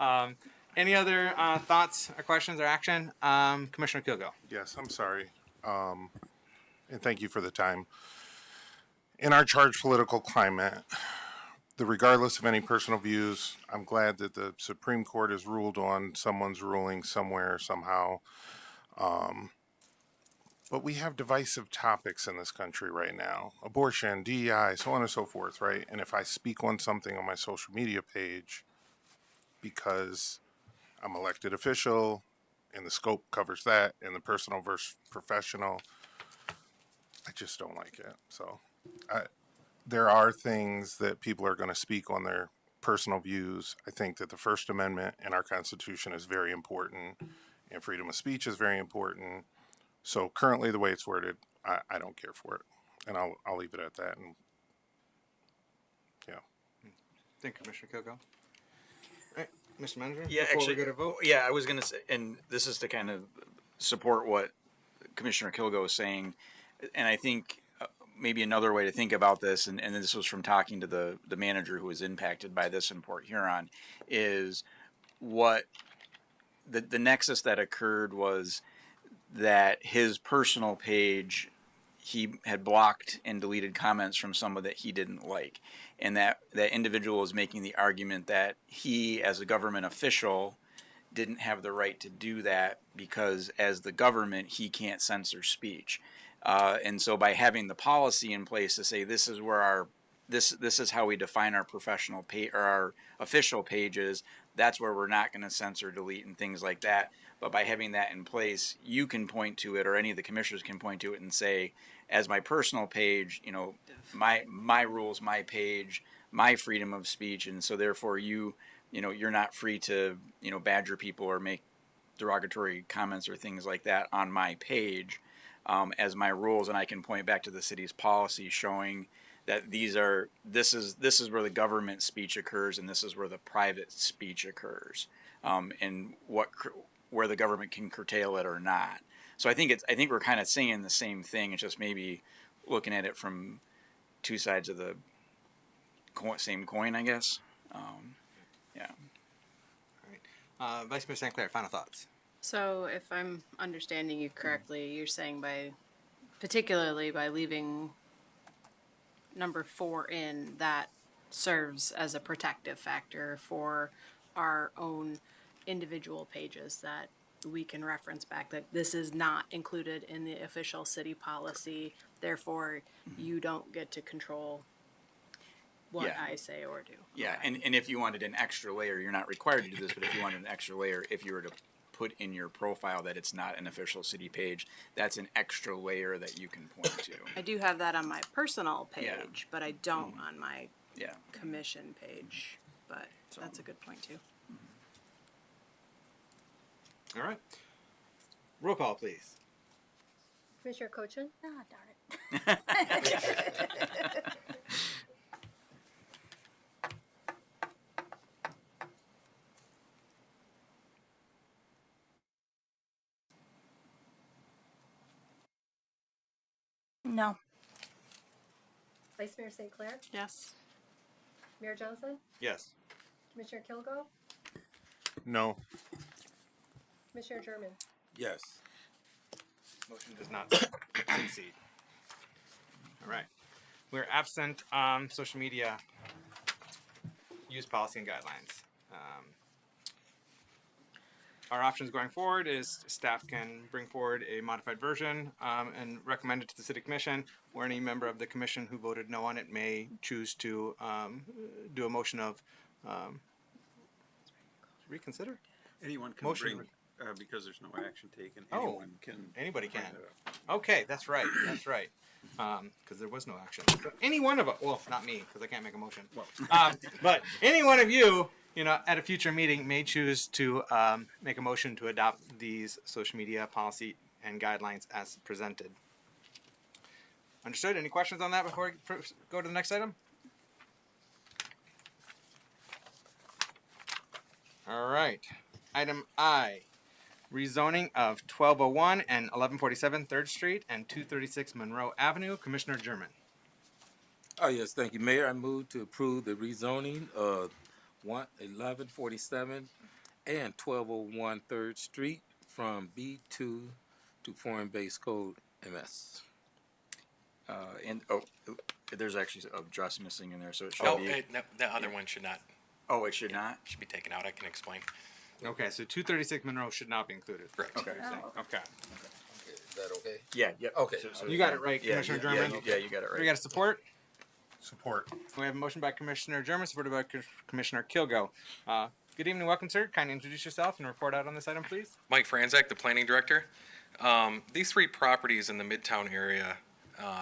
yeah. Any other thoughts or questions or action? Commissioner Kilgo. Yes, I'm sorry. And thank you for the time. In our charged political climate, regardless of any personal views, I'm glad that the Supreme Court has ruled on someone's ruling somewhere, somehow. But we have divisive topics in this country right now: abortion, DEI, so on and so forth, right? And if I speak on something on my social media page because I'm elected official and the scope covers that and the personal versus professional, I just don't like it. So there are things that people are going to speak on their personal views. I think that the First Amendment in our Constitution is very important, and freedom of speech is very important. So currently, the way it's worded, I don't care for it, and I'll leave it at that. And yeah, Thank you, Commissioner Kilgo. All right, Mr. Manager. Yeah, before actually, we go to vote. yeah, I was gonna say, and this is to kind of support what Commissioner Kilgo is saying, and I think maybe another way to think about this, and this was from talking to the manager who was impacted by this in Port Huron, is what the nexus that occurred was that his personal page, he had blocked and deleted comments from someone that he didn't like, and that individual was making the argument that he, as a government official, didn't have the right to do that because as the government he can't censor speech, and so by having the policy in place to say this is where our this is how we define our professional page or our official pages, that's where we're not going to censor, delete, and things like that. But by having that in place, you can point to it, or any of the commissioners can point to it and say, as my personal page, my rules, my page, my freedom of speech, and so therefore you're not free to badger people or make derogatory comments or things like that on my page as my rules, and I can point back to the city's policy showing that this is where the government speech occurs and this is where the private speech occurs, and where the government can curtail it or not. So I think we're kind of saying the same thing. It's just maybe looking at it from two sides of the same coin, I guess. Yeah. All right. Vice Mayor St. Clair, final thoughts. So if I'm understanding you correctly, you're saying particularly by leaving number 4 in, that serves as a protective factor for our own individual pages, that we can reference back that this is not included in the official city policy, therefore you don't get to control what Yeah. I say or do. Yeah, and if you wanted an extra layer, you're not required to do this, but if you wanted an extra layer, if you were to put in your profile that it's not an official city page, that's an extra layer that you can point to. I do have that on my personal page, Yeah. but I don't on my Yeah. commission page. But that's a good point too. All right. Roll call, please. Commissioner Cochin? Ah, darn it. No. Vice Mayor St. Clair? Yes. Mayor Johnson? Yes. Commissioner Kilgo? no, Commissioner German? Yes. Motion does not succeed. All right. We're absent social media use policy and guidelines. our options going forward is staff can bring forward a modified version and recommend it to the city commission, or any member of the commission who voted no on it may choose to do a motion of reconsider. Anyone can Motion. bring, because there's no action taken, Oh, anyone can. Anybody can. bring it up. Okay, that's right. That's right. Because there was no action. So any one of us, well, not me, because I can't make a motion. But any one of you, at a future meeting may choose to make a motion to adopt these social media policy and guidelines as presented. Understood? Any questions on that before we go to the next item? All right. Item I. Rezoning of 1201 and 1147 3rd Street and 236 Monroe Avenue. Commissioner German. Oh, yes, thank you, Mayor. I move to approve the rezoning of 1147 and 1201 3rd Street from B2 to Foreign Base Code MS. There's actually a dress missing in there, so it should No, be. the other one should not. Oh, it should not? Should be taken out. I can explain. Okay, so 236 Monroe should not be included. Correct. Okay. Okay. Is that okay? Yeah, yeah. Okay. You got it right, Commissioner German. Yeah, you got it right. We got a support. Support. We have a motion by Commissioner German, supported by Commissioner Kilgo. Good evening, welcome, sir. Kindly introduce yourself and report out on this item, please. Mike Franzak, the planning director. These three properties in the Midtown area,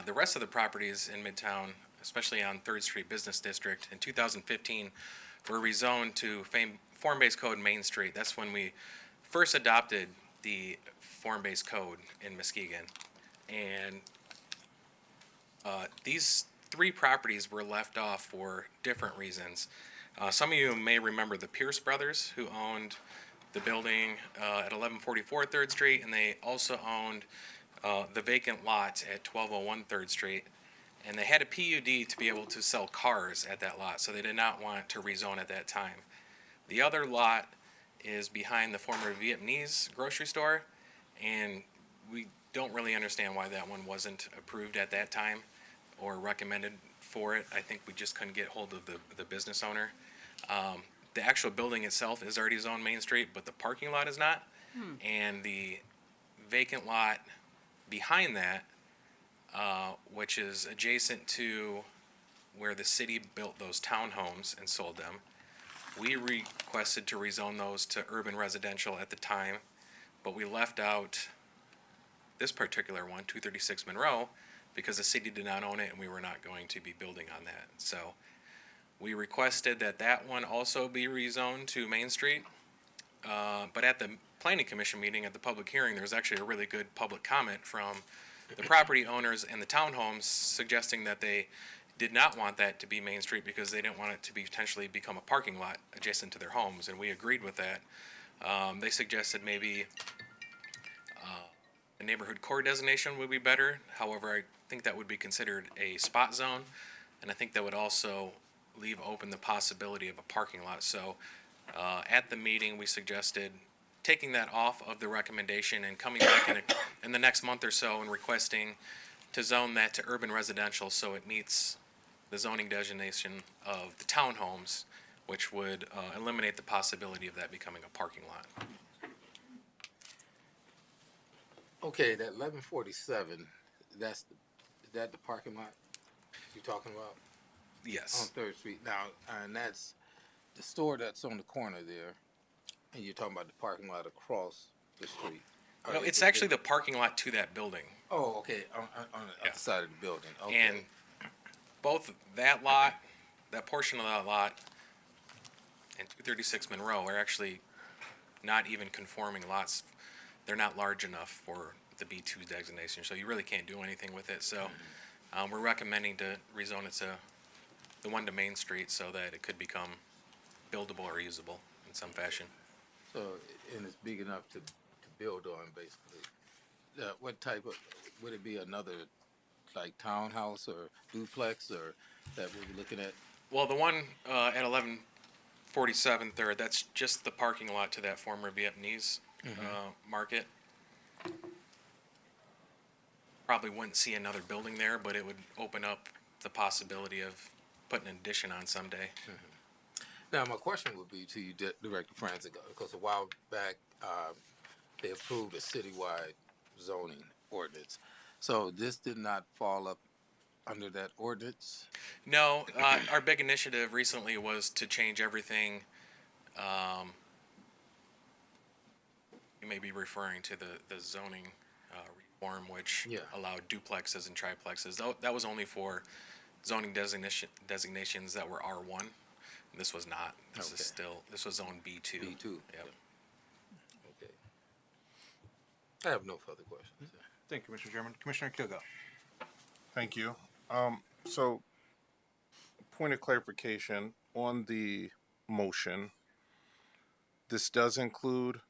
the rest of the properties in Midtown, especially on 3rd Street Business District, in 2015 were rezoned to Form-Based Code Main Street. That's when we first adopted the Form-Based Code in Muskegon. And these three properties were left off for different reasons. Some of you may remember the Pierce brothers, who owned the building at 1144 3rd Street, and they also owned the vacant lot at 1201 3rd Street. And they had a PUD to be able to sell cars at that lot, so they did not want to rezone at that time. The other lot is behind the former Vietnamese grocery store, and we don't really understand why that one wasn't approved at that time or recommended for it. I think we just couldn't get hold of the business owner. The actual building itself is already zoned Main Street, but the parking lot is not. And the vacant lot behind that, which is adjacent to where the city built those townhomes and sold them, we requested to rezone those to urban residential at the time, but we left out this particular one, 236 Monroe, because the city did not own it and we were not going to be building on that. So we requested that that one also be rezoned to Main Street. But at the Planning Commission meeting, at the public hearing, there was actually a really good public comment from the property owners and the townhomes suggesting that they did not want that to be Main Street because they didn't want it to be potentially become a parking lot adjacent to their homes, and we agreed with that. They suggested maybe a neighborhood core designation would be better. However, I think that would be considered a spot zone, and I think that would also leave open the possibility of a parking lot. So at the meeting, we suggested taking that off of the recommendation and coming back in the next month or so and requesting to zone that to urban residential so it meets the zoning designation of the townhomes, which would eliminate the possibility of that becoming a parking lot. Okay, that 1147, is that the parking lot you're talking about? Yes. On 3rd Street. Now, and that's the store that's on the corner there, and you're talking about the parking lot across the street. No, it's actually the parking lot to that building. Oh, okay, on the other side of the building. Okay. And both that lot, that portion of that lot, and 236 Monroe are actually not even conforming lots. They're not large enough for the B2 designation, so you really can't do anything with it. So we're recommending to rezone it to the one to Main Street so that it could become buildable or usable in some fashion. So, and it's big enough to build on, basically. What type of, would it be another, like, townhouse or duplex, or that we're looking at? Well, the one at 1147 3rd, that's just the parking lot to that former Vietnamese market. Probably wouldn't see another building there, but it would open up the possibility of putting an addition on someday. Now, my question would be to you, Director Francis, because a while back they approved a citywide zoning ordinance. So this did not fall up under that ordinance? No, our big initiative recently was to change everything. You may be referring to the zoning reform, which Yeah. allowed duplexes and triplexes. That was only for zoning designations that were R1. This was not. This was zone B2. B2. Yep. Okay. I have no further questions. Thank you, Mr. Chairman. Commissioner Kilgo. Thank you. So, point of clarification on the motion. This does include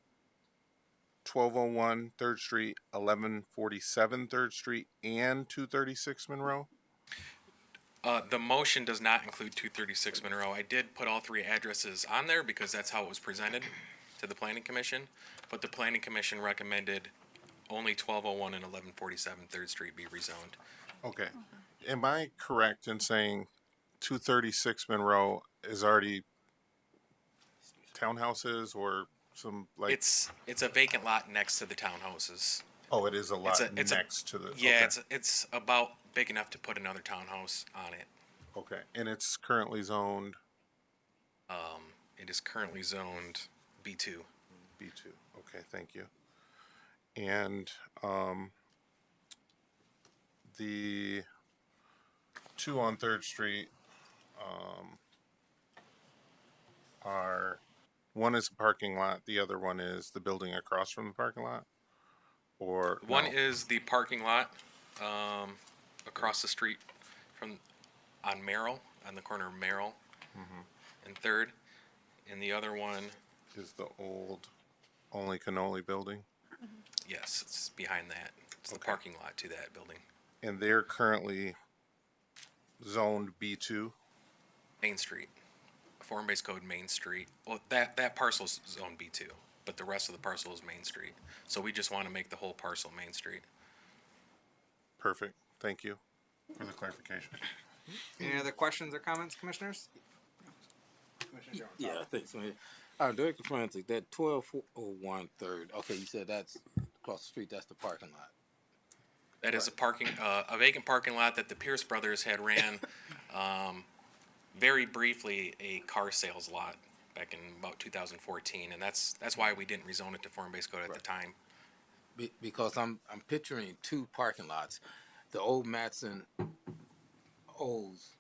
1201 3rd Street, 1147 3rd Street, and 236 Monroe? The motion does not include 236 Monroe. I did put all three addresses on there because that's how it was presented to the Planning Commission, but the Planning Commission recommended only 1201 and 1147 3rd Street be rezoned. Okay. Am I correct in saying 236 Monroe is already townhouses or some like? It's a vacant lot next to the townhouses. Oh, it is a lot It's a- next to the. Yeah, okay. it's about big enough to put another townhouse on it. Okay, and it's currently zoned It is currently zoned B2. B2. Okay, thank you. And the two on 3rd Street are, one is a parking lot, the other one is the building across from the parking lot? Or One no? is the parking lot across the street on Merrill, on the corner of Merrill and 3rd, and the other one, Is the old Only Cannoli building? yes, it's behind that. It's the Okay. parking lot to that building. And they're currently zoned B2? Main Street, form-based code Main Street. Well, that parcel's zone B2, but the rest of the parcel is Main Street. So we just want to make the whole parcel Main Street. Perfect, thank you for the clarification. Any other questions or comments, commissioners? Commissioner Jones. Yeah, I think so. Director Francis, that 1201 3rd, okay, you said that's across the street, that's the parking lot. That is a vacant parking lot that the Pierce brothers had ran, very briefly, a car sales lot back in about 2014, and that's why we didn't rezone it to form-based code at the time. Because I'm picturing two parking lots. The old Matson Olds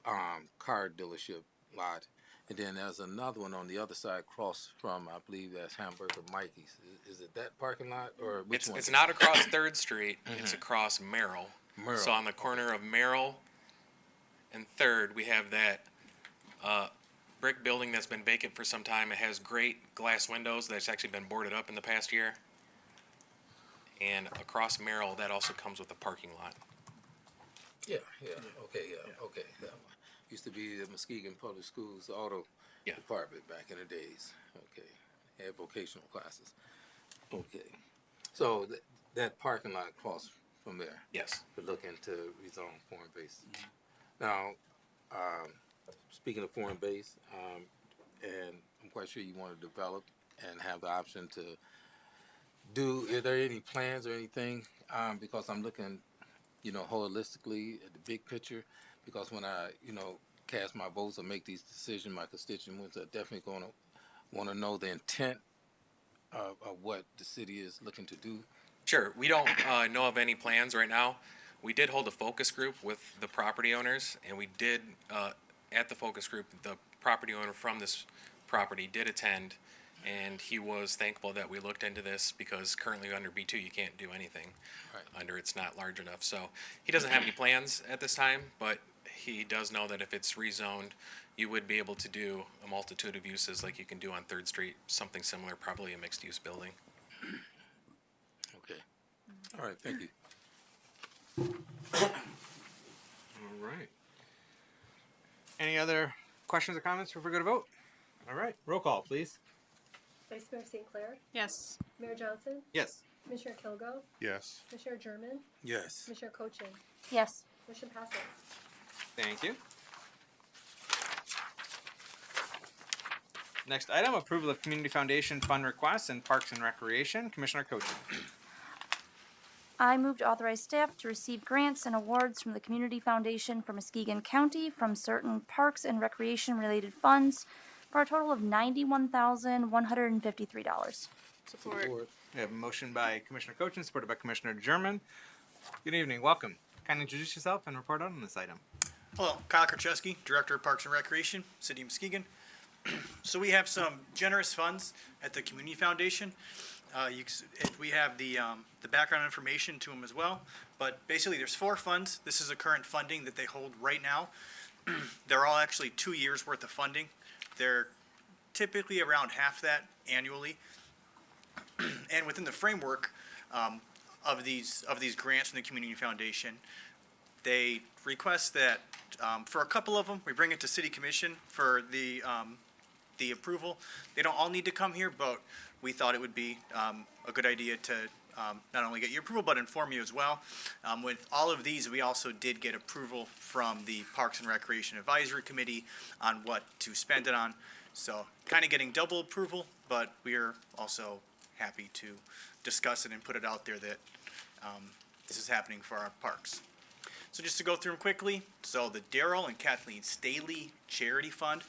car dealership lot, and then there's another one on the other side across from, I believe that's Hamburger Mikey's. Is it that parking lot or which one? It's not across 3rd Street, it's across Merrill. Merrill. So on the corner of Merrill and 3rd, we have that brick building that's been vacant for some time. It has great glass windows that's actually been boarded up in the past year. And across Merrill, that also comes with a parking lot. Yeah, okay. That one. Used to be the Muskegon Public Schools auto Yeah. department back in the days. Okay, had vocational classes. Okay, so that parking lot across from there. Yes. We're looking to rezone foreign base. Now, speaking of foreign base, and I'm quite sure you want to develop and have the option to do. Are there any plans or anything? Because I'm looking, holistically at the big picture. Because when I, cast my votes or make these decisions, my constituents are definitely going to want to know the intent of what the city is looking to do. Sure. We don't know of any plans right now. We did hold a focus group with the property owners, and we did, at the focus group, the property owner from this property did attend, and he was thankful that we looked into this because currently under B2 you can't do anything. Right. Under it's not large enough. So he doesn't have any plans at this time, but he does know that if it's rezoned, you would be able to do a multitude of uses like you can do on 3rd Street, something similar, probably a mixed-use building. Okay. All right. Thank you. All right. Any other questions or comments before we go to vote? All right, roll call, please. Vice Mayor St. Clair, Yes. Mayor Johnson, Yes. Commissioner Kilgo, Yes. Commissioner German, Yes. Commissioner Cochin. Yes. Motion passes. Thank you. Next item, approval of Community Foundation fund requests and Parks and Recreation. Commissioner Coaching. I move to authorize staff to receive grants and awards from the Community Foundation for Muskegon County from certain parks and recreation related funds for a total of $91,153. Support. We have a motion by Commissioner Coaching, supported by Commissioner German. Good evening. Welcome. Kindly introduce yourself and report on this item. Hello, Kyle Krachewski, Director of Parks and Recreation, City of Muskegon. So we have some generous funds at the Community Foundation. We have the background information to them as well. But basically, there's 4 funds. This is the current funding that they hold right now. They're all actually 2 years worth of funding. They're typically around half that annually. And within the framework of these grants from the Community Foundation, they request that for a couple of them, we bring it to City Commission for the approval. They don't all need to come here, but we thought it would be a good idea to not only get your approval, but inform you as well. With all of these, we also did get approval from the Parks and Recreation Advisory Committee on what to spend it on. So kind of getting double approval, but we're also happy to discuss it and put it out there that this is happening for our parks. So just to go through them quickly, so the Daryl and Kathleen Staley Charity Fund,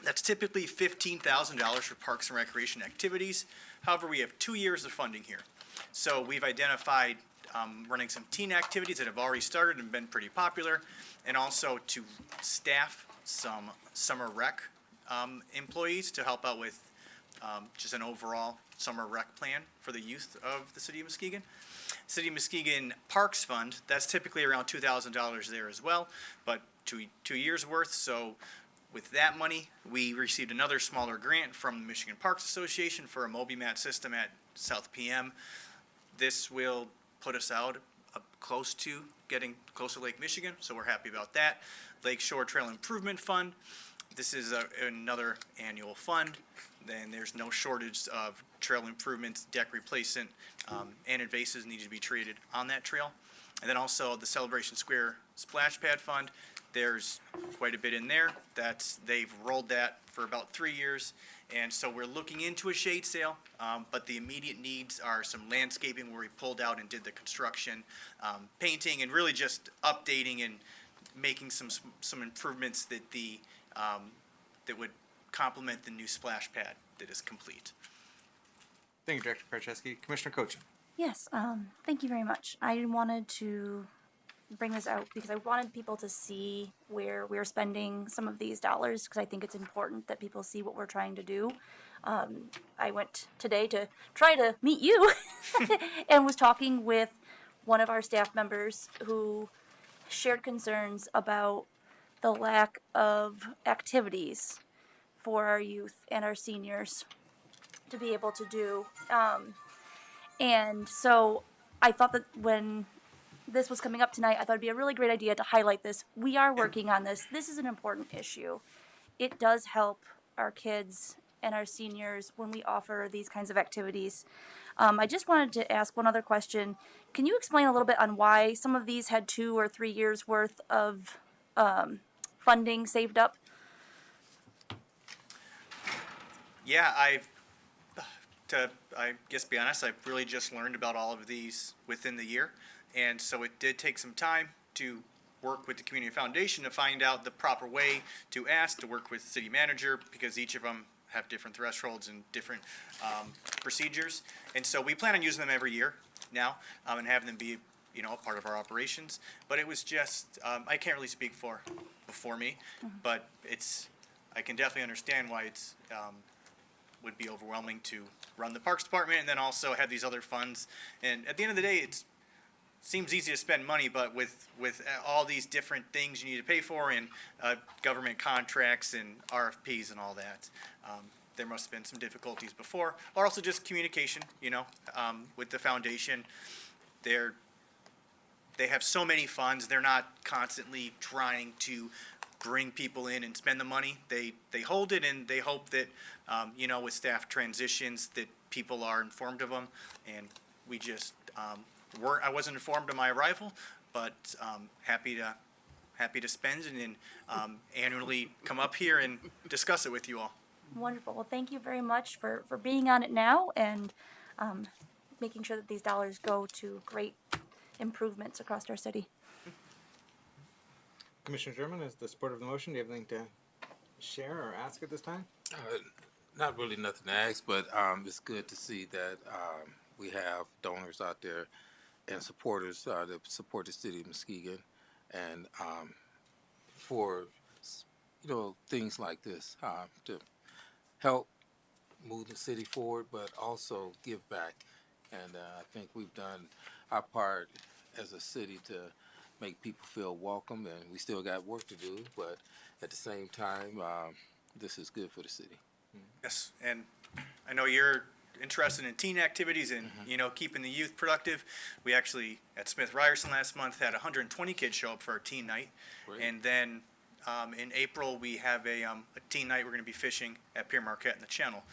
that's typically $15,000 for parks and recreation activities. However, we have 2 years of funding here. So we've identified running some teen activities that have already started and been pretty popular, and also to staff some summer rec employees to help out with just an overall summer rec plan for the youth of the City of Muskegon. City of Muskegon Parks Fund, that's typically around $2,000 there as well, but 2 years worth. So with that money, we received another smaller grant from the Michigan Parks Association for a MobiMat system at South PM. This will put us out close to getting close to Lake Michigan, so we're happy about that. Lake Shore Trail Improvement Fund, this is another annual fund. Then there's no shortage of trail improvements, deck replacement, and invasives need to be treated on that trail. And then also the Celebration Square Splash Pad Fund, there's quite a bit in there. They've rolled that for about 3 years. And so we're looking into a shade sale, but the immediate needs are some landscaping where we pulled out and did the construction, painting, and really just updating and making some improvements that that would complement the new splash pad that is complete. Thank you, Director Krachewski. Commissioner Coaching. Yes, thank you very much. I wanted to bring this out because I wanted people to see where we're spending some of these dollars, because I think it's important that people see what we're trying to do. I went today to try to meet you and was talking with one of our staff members who shared concerns about the lack of activities for our youth and our seniors to be able to do. And so I thought that when this was coming up tonight, I thought it'd be a really great idea to highlight this. We are working on this. This is an important issue. It does help our kids and our seniors when we offer these kinds of activities. I just wanted to ask one other question. Can you explain a little bit on why some of these had 2 or 3 years worth of funding saved up? Yeah, I guess be honest, I've really just learned about all of these within the year. And so it did take some time to work with the Community Foundation to find out the proper way to ask, to work with the city manager, because each of them have different thresholds and different procedures. And so we plan on using them every year now, and having them be, a part of our operations. But it was just, I can't really speak before me, but I can definitely understand why it's would be overwhelming to run the Parks Department and then also have these other funds. And at the end of the day, it seems easy to spend money, but with all these different things you need to pay for and government contracts and RFPs and all that, there must have been some difficulties before, or also just communication, with the foundation. They have so many funds, they're not constantly trying to bring people in and spend the money. They hold it, and they hope that, with staff transitions, that people are informed of them. And we just I wasn't informed of my arrival, but happy to spend and annually come up here and discuss it with you all. Wonderful. Well, thank you very much for being on it now and um, making sure that these dollars go to great improvements across our city. Commissioner Sherman, is the support of the motion. Do you have anything to share or ask at this time? Not really nothing to ask, but it's good to see that we have donors out there and supporters that support the city of Muskegon, and for things like this to help move the city forward, but also give back. And I think we've done our part as a city to make people feel welcome, and we still got work to do, but at the same time, this is good for the city. Yes, and I know you're interested in teen activities and, keeping the youth productive. We actually, at Smith Ryerson last month, had 120 kids show up for our teen night. Great. And then in April, we have a teen night. We're going to be fishing at Pier Marquette in the Channel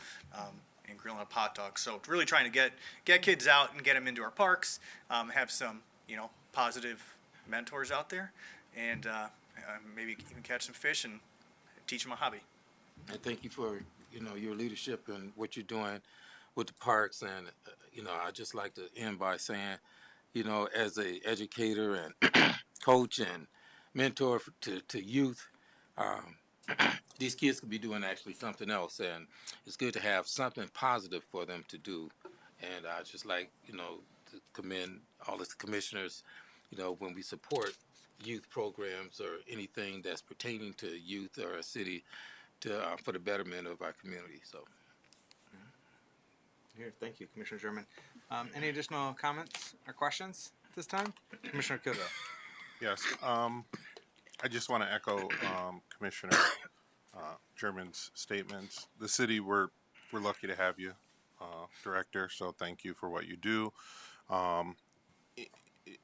and grilling up hot dogs. So really trying to get kids out and get them into our parks, have some, positive mentors out there, and maybe even catch some fish and teach them a hobby. And thank you for your leadership and what you're doing with the parks. And I just like to end by saying, as a educator and coach and mentor to youth, these kids could be doing actually something else, and it's good to have something positive for them to do. And I just like to commend all the commissioners. When we support youth programs or anything that's pertaining to youth or a city, for the betterment of our community. So, Here, thank you, Commissioner Sherman. Any additional comments or questions at this time? Commissioner Kilgo. Yes. I just want to echo Commissioner German's statements. The city, we're lucky to have you, Director. So thank you for what you do.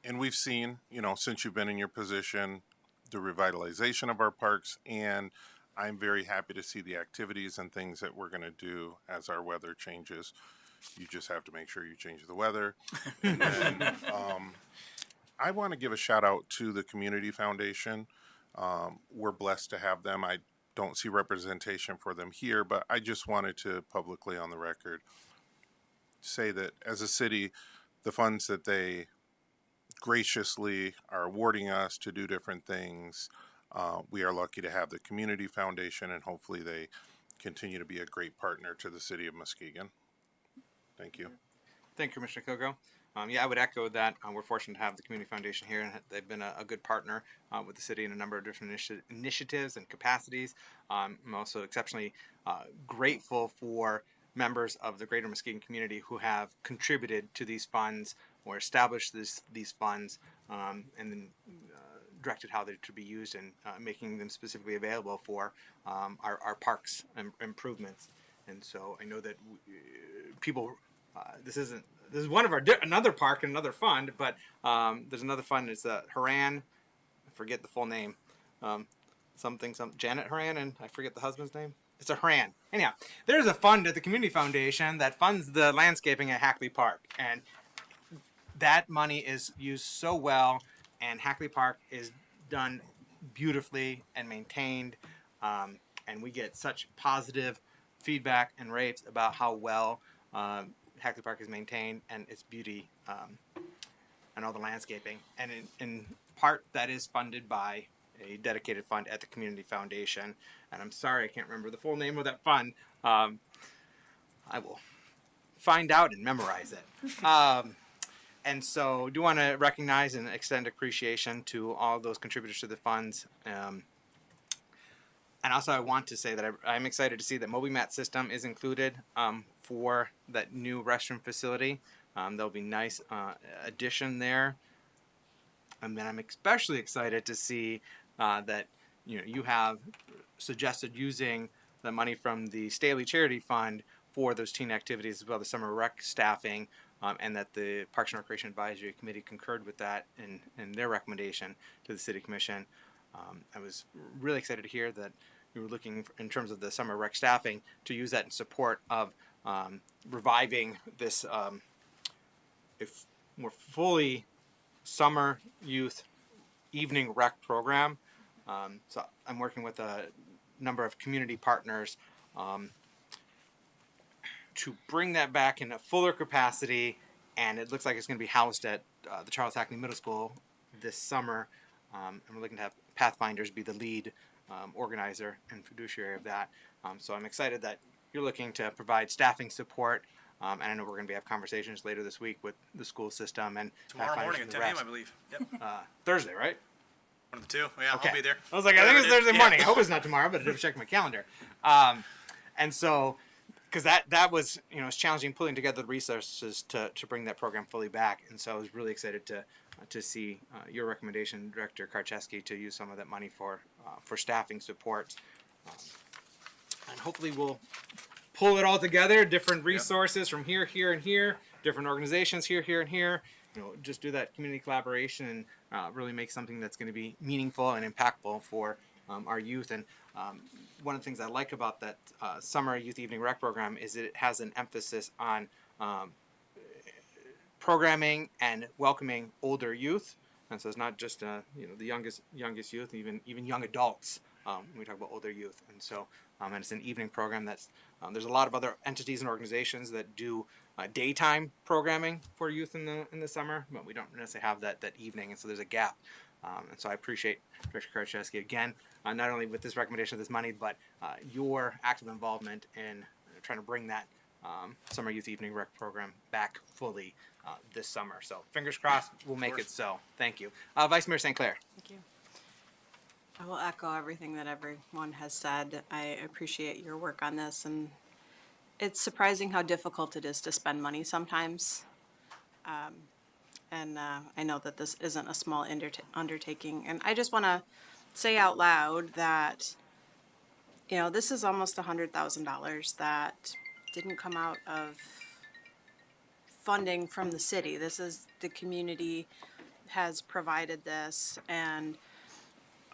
And we've seen, since you've been in your position, the revitalization of our parks, and I'm very happy to see the activities and things that we're going to do as our weather changes. You just have to make sure you change the weather. And then, I want to give a shout out to the Community Foundation. We're blessed to have them. I don't see representation for them here, but I just wanted to publicly on the record say that as a city, the funds that they graciously are awarding us to do different things, we are lucky to have the Community Foundation, and hopefully they continue to be a great partner to the city of Muskegon. Thank you. Thank you, Commissioner Kilgo. I would echo that. We're fortunate to have the Community Foundation here, and they've been a good partner with the city in a number of different initiatives and capacities. I'm also exceptionally grateful for members of the greater Muskegon community who have contributed to these funds or established these funds and then directed how they're to be used and making them specifically available for our parks improvements. And so I know that people, this is one of our another park and another fund, but there's another fund. It's Haran. I forget the full name. Something Janet Haran, and I forget the husband's name. It's a Haran. Anyhow, there's a fund at the Community Foundation that funds the landscaping at Hackley Park, and that money is used so well, and Hackley Park is done beautifully and maintained, and we get such positive feedback and rates about how well Hackley Park is maintained and its beauty and all the landscaping. And in part, that is funded by a dedicated fund at the Community Foundation. And I'm sorry, I can't remember the full name of that fund. I will find out and memorize it. And so I do want to recognize and extend appreciation to all those contributors to the funds. And also I want to say that I'm excited to see that MobiMat system is included for that new restroom facility. There'll be nice addition there. And then I'm especially excited to see that you have suggested using the money from the Staley Charity Fund for those teen activities as well, the summer rec staffing, and that the Parks and Recreation Advisory Committee concurred with that in their recommendation to the City Commission. I was really excited to hear that you were looking in terms of the summer rec staffing to use that in support of reviving this more fully summer youth evening rec program. So I'm working with a number of community partners to bring that back in a fuller capacity, and it looks like it's going to be housed at the Charles Hackney Middle School this summer. And we're looking to have Pathfinders be the lead organizer and fiduciary of that. So I'm excited that you're looking to provide staffing support. And I know we're going to have conversations later this week with the school system and Tomorrow Pathfinders morning and at the 10 a.m., rest. I believe. Yep. Thursday, right? One of the two. Yeah, Okay. I'll be there. I was like, I think it's Thursday Yeah. morning. I hope it's not tomorrow, but I did check my calendar. And so, because that was, it's challenging pulling together the resources to bring that program fully back. And so I was really excited to see your recommendation, Director Karczewski, to use some of that money for staffing support. And hopefully we'll pull it all together, different resources from here, and here, different organizations here, and here. Just do that community collaboration and really make something that's going to be meaningful and impactful for our youth. And one of the things I like about that summer youth evening rec program is it has an emphasis on programming and welcoming older youth. And so it's not just the youngest youth, even young adults when we talk about older youth. And so and it's an evening program that's there's a lot of other entities and organizations that do daytime programming for youth in the summer, but we don't necessarily have that evening, and so there's a gap. And so I appreciate Director Karczewski again, not only with this recommendation of this money, but your active involvement in trying to bring that summer youth evening rec program back fully this summer. So fingers crossed, we'll make it so. Thank you. Vice Mayor St. Clair. Thank you. I will echo everything that everyone has said. I appreciate your work on this, and it's surprising how difficult it is to spend money sometimes. And I know that this isn't a small undertaking. And I just want to say out loud that, this is almost $100,000 that didn't come out of funding from the city. This is the community has provided this, and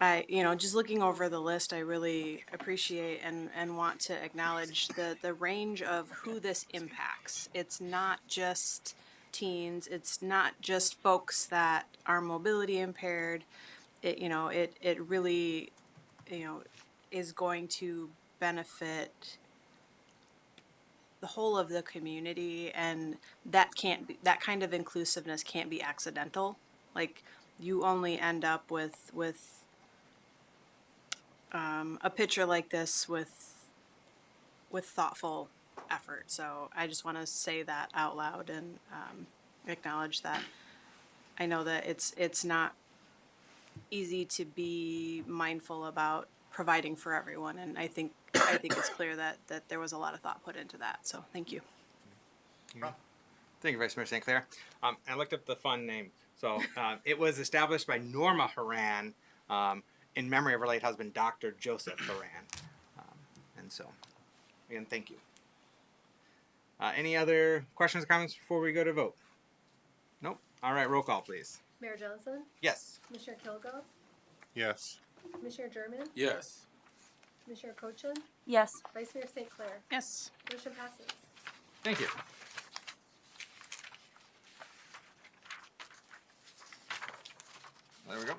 I, just looking over the list, I really appreciate and want to acknowledge the range of who this impacts. It's not just teens. It's not just folks that are mobility impaired. It really, is going to benefit the whole of the community, and that kind of inclusiveness can't be accidental. Like, you only end up with a picture like this with thoughtful effort. So I just want to say that out loud and acknowledge that. I know that it's not easy to be mindful about providing for everyone, and I think it's clear that there was a lot of thought put into that. So thank you. Thank you, Vice Mayor St. Clair. I looked up the fund name. So it was established by Norma Haran in memory of her late husband, Dr. Joseph Haran. And so, again, thank you. Any other questions or comments before we go to vote? Nope. All right, roll call, please. Mayor Johnson, Yes. Commissioner Kilgo, Yes. Commissioner German, Yes. Commissioner Cochin, Yes. Vice Mayor St. Clair. Yes. Motion passes. Thank you. There we go.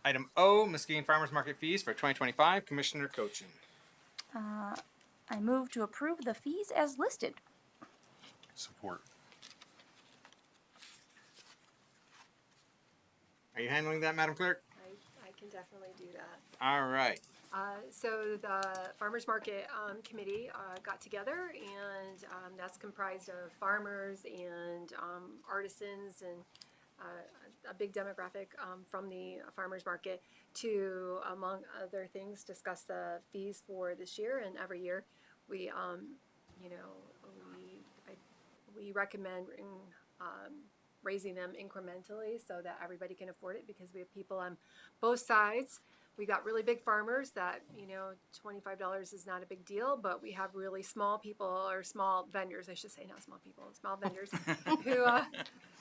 Item O, Muskegon Farmers Market fees for 2025. Commissioner Cochin. I move to approve the fees as listed. Support. Are you handling that, Madam Clerk? I can definitely do that. All right. So the Farmers Market Committee got together, and that's comprised of farmers and artisans and a big demographic from the farmers market to, among other things, discuss the fees for this year and every year. We, we recommend raising them incrementally so that everybody can afford it, because we have people on both sides. We got really big farmers that, $25 is not a big deal, but we have really small people, or small vendors, I should say, not small people, small vendors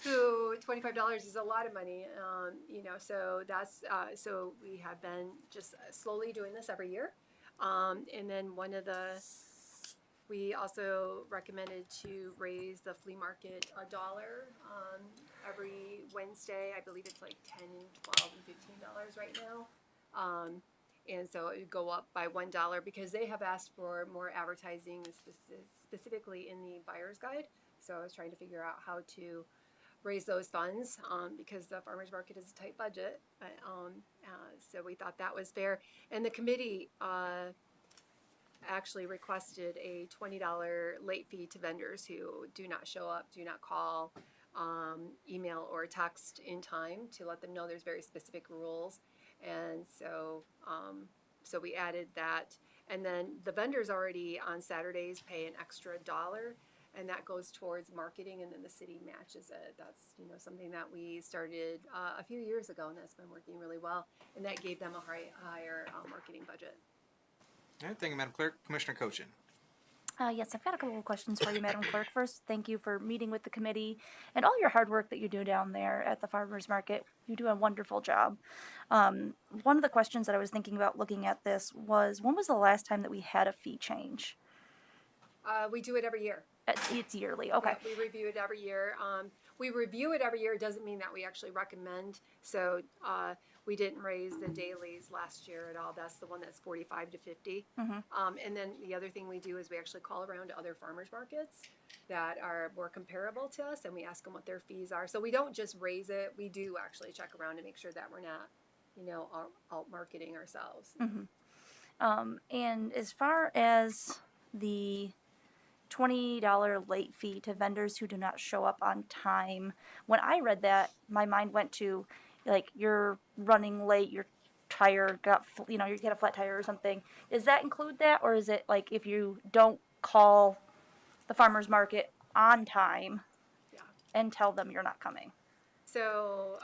who $25 is a lot of money. So that's, so we have been just slowly doing this every year. And then we also recommended to raise the flea market $1 every Wednesday. I believe it's like $10, $12, and $15 right now. And so it would go up by $1 because they have asked for more advertising specifically in the buyer's guide. So I was trying to figure out how to raise those funds because the farmers market is a tight budget. So we thought that was fair. And the committee actually requested a $20 late fee to vendors who do not show up, do not call, email or text in time to let them know there's very specific rules. And so, so we added that. And then the vendors already on Saturdays pay an extra $1, and that goes towards marketing, and then the city matches it. That's, you know, something that we started a few years ago, and that's been working really well. And that gave them a higher marketing budget. All right, thank you, Madam Clerk. Commissioner Cochin. Yes, I've got a couple of questions for you, Madam Clerk. First, thank you for meeting with the committee and all your hard work that you do down there at the farmers market. You do a wonderful job. One of the questions that I was thinking about looking at this was, when was the last time that we had a fee change? We do it every year. It's yearly, okay. Yeah, we review it every year. We review it every year. It doesn't mean that we actually recommend. So we didn't raise the dailies last year at all. That's the one that's 45 to 50. And then the other thing we do is we actually call around to other farmers markets that are more comparable to us, and we ask them what their fees are. So we don't just raise it. We do actually check around to make sure that we're not, you know, out marketing ourselves. And as far as the $20 late fee to vendors who do not show up on time, when I read that, my mind went to, like, you're running late, your tire got, you know, you get a flat tire or something. Does that include that, or is it like if you don't call the farmer's market on time and tell them you're not coming? So,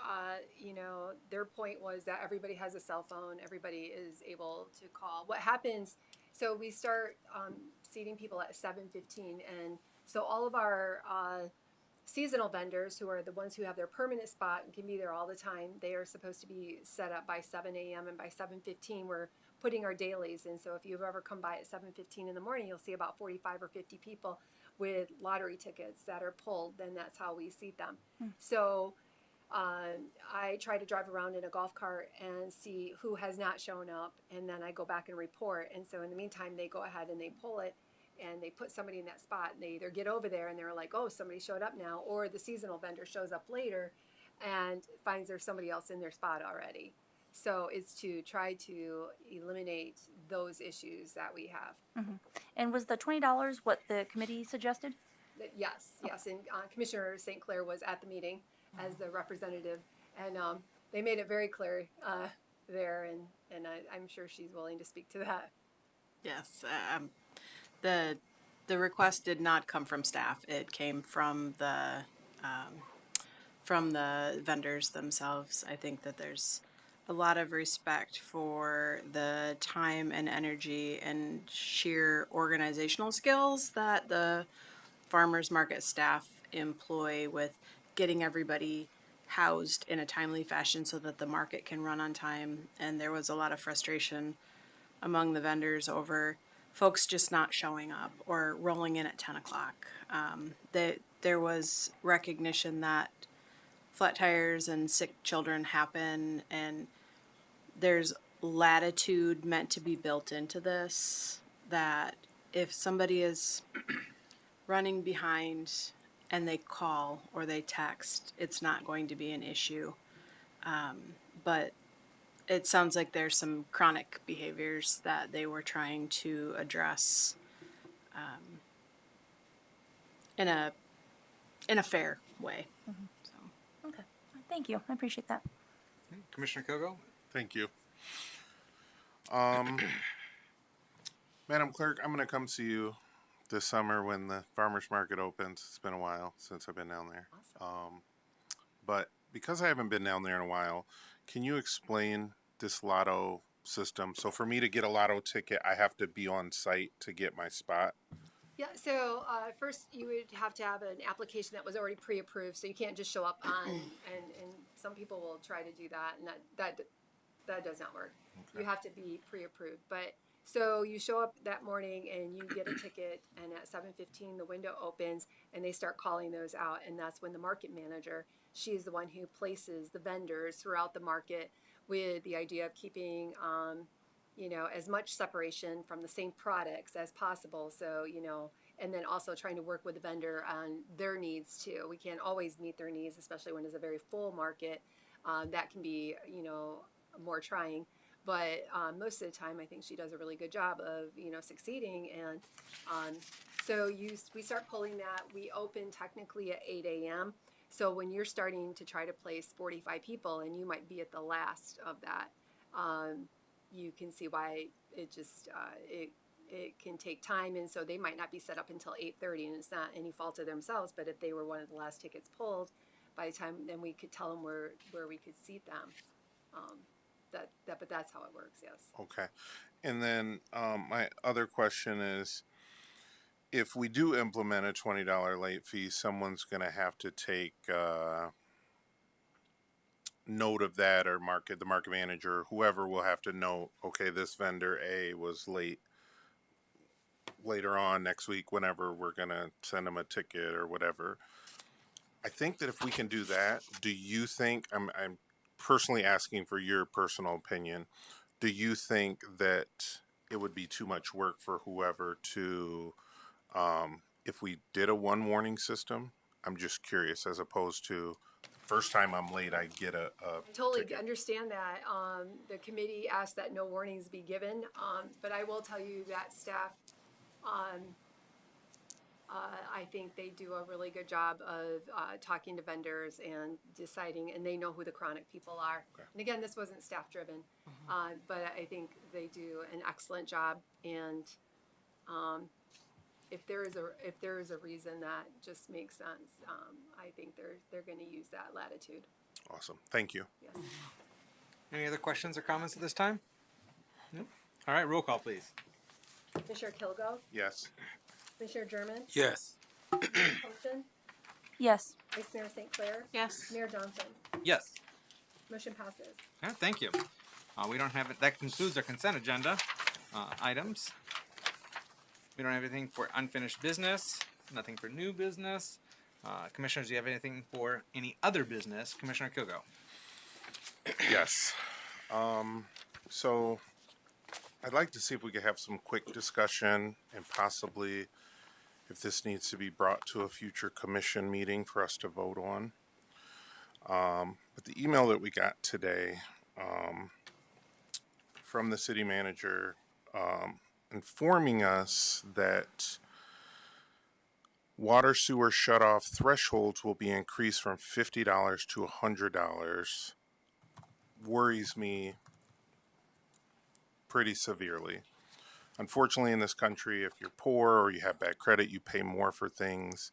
you know, their point was that everybody has a cell phone, everybody is able to call. What happens, so we start seating people at 7:15, and so all of our seasonal vendors, who are the ones who have their permanent spot and can be there all the time, they are supposed to be set up by 7 a.m. and by 7:15 we're putting our dailies in. So if you've ever come by at 7:15 in the morning, you'll see about 45 or 50 people with lottery tickets that are pulled. Then that's how we seat them. So I try to drive around in a golf cart and see who has not shown up, and then I go back and report. And so in the meantime, they go ahead and they pull it, and they put somebody in that spot, and they either get over there and they're like, oh, somebody showed up now, or the seasonal vendor shows up later and finds there's somebody else in their spot already. So it's to try to eliminate those issues that we have. And was the $20 what the committee suggested? Yes, and Commissioner St. Clair was at the meeting as the representative, and they made it very clear there, and I'm sure she's willing to speak to that. Yes, the request did not come from staff. It came from the vendors themselves. I think that there's a lot of respect for the time and energy and sheer organizational skills that the farmers market staff employ with getting everybody housed in a timely fashion so that the market can run on time. And there was a lot of frustration among the vendors over folks just not showing up or rolling in at 10 o'clock. There was recognition that flat tires and sick children happen, and there's latitude meant to be built into this, that if somebody is running behind and they call or they text, it's not going to be an issue. But it sounds like there's some chronic behaviors that they were trying to address in a fair way. So. Okay, thank you. I appreciate that. Commissioner Kogo. Thank you. Madam Clerk, I'm going to come see you this summer when the farmers market opens. It's been a while since I've been down there. Awesome. But because I haven't been down there in a while, can you explain this lotto system? So for me to get a lotto ticket, I have to be on site to get my spot. Yeah, so first you would have to have an application that was already pre-approved, so you can't just show up on, and some people will try to do that, and that does not work. Okay. You have to be pre-approved. But so you show up that morning and you get a ticket, and at 7:15 the window opens and they start calling those out, and that's when the market manager, she's the one who places the vendors throughout the market with the idea of keeping as much separation from the same products as possible. So, and then also trying to work with the vendor on their needs too. We can't always meet their needs, especially when it's a very full market. That can be, more trying. But most of the time, I think she does a really good job of, succeeding. And so we start pulling that. We open technically at 8 a.m. So when you're starting to try to place 45 people and you might be at the last of that, you can see why it just, it can take time. And so they might not be set up until 8:30, and it's not any fault of themselves, but if they were one of the last tickets pulled, by the time, then we could tell them where we could seat them. But that's how it works, yes. Okay. And then my other question is, if we do implement a $20 late fee, someone's going to have to take note of that, or the market manager, whoever will have to note, okay, this vendor A was late. Later on next week, whenever we're going to send them a ticket or whatever. I think that if we can do that, do you think, I'm personally asking for your personal opinion, do you think that it would be too much work for whoever to, if we did a one warning system? I'm just curious, as opposed to first time I'm late, I get a Totally ticket. understand that. The committee asked that no warnings be given, but I will tell you that staff, I think they do a really good job of talking to vendors and deciding, and they know who the chronic people are. Okay. And again, this wasn't staff driven, but I think they do an excellent job. And if there is a reason that just makes sense, I think they're going to use that latitude. Awesome. Thank you. Yes. Any other questions or comments at this time? Nope. All right, roll call, please. Commissioner Kilgo, Yes. Commissioner German, Yes. Poston, Yes. Vice Mayor St. Clair, Yes. Mayor Johnson. Yes. Motion passes. All right, thank you. We don't have it. That concludes our consent agenda items. We don't have anything for unfinished business. Nothing for new business. Commissioners, do you have anything for any other business? Commissioner Kilgo. Yes. So I'd like to see if we could have some quick discussion, and possibly if this needs to be brought to a future commission meeting for us to vote on. But the email that we got today from the city manager informing us that water sewer shutoff thresholds will be increased from $50 to $100 worries me pretty severely. Unfortunately, in this country, if you're poor or you have bad credit, you pay more for things.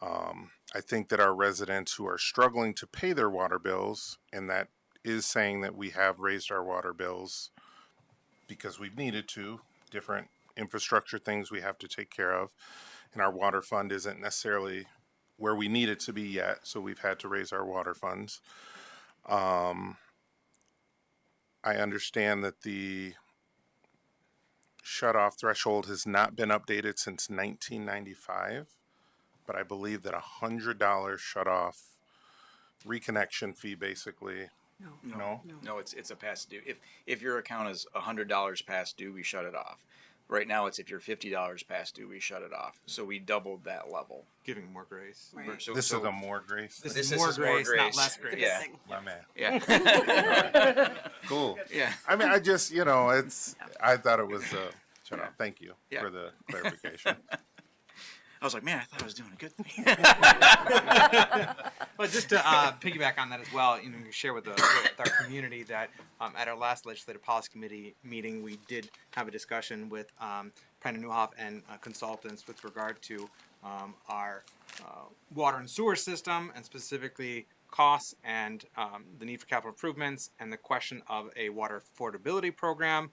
I think that our residents who are struggling to pay their water bills, and that is saying that we have raised our water bills because we've needed to, different infrastructure things we have to take care of, and our water fund isn't necessarily where we need it to be yet, so we've had to raise our water funds. I understand that the shutoff threshold has not been updated since 1995, but I believe that $100 shutoff reconnection fee, basically. No, it's a past due. If your account is $100 past due, we shut it off. Right now, it's if you're $50 past due, we shut it off. So we doubled that level. Giving more grace. Right. This is a more grace. This thing. is more grace, not less grace. Yeah. My man. Yeah. Cool. Yeah. I mean, I just, I thought it was shut off. Thank you Yeah. for the clarification. I was like, man, I thought I was doing a good thing. Well, just to piggyback on that as well, you share with our community that at our last legislative policy committee meeting, we did have a discussion with Brandon Newhoff and consultants with regard to our water and sewer system, and specifically costs and the need for capital improvements, and the question of a water affordability program.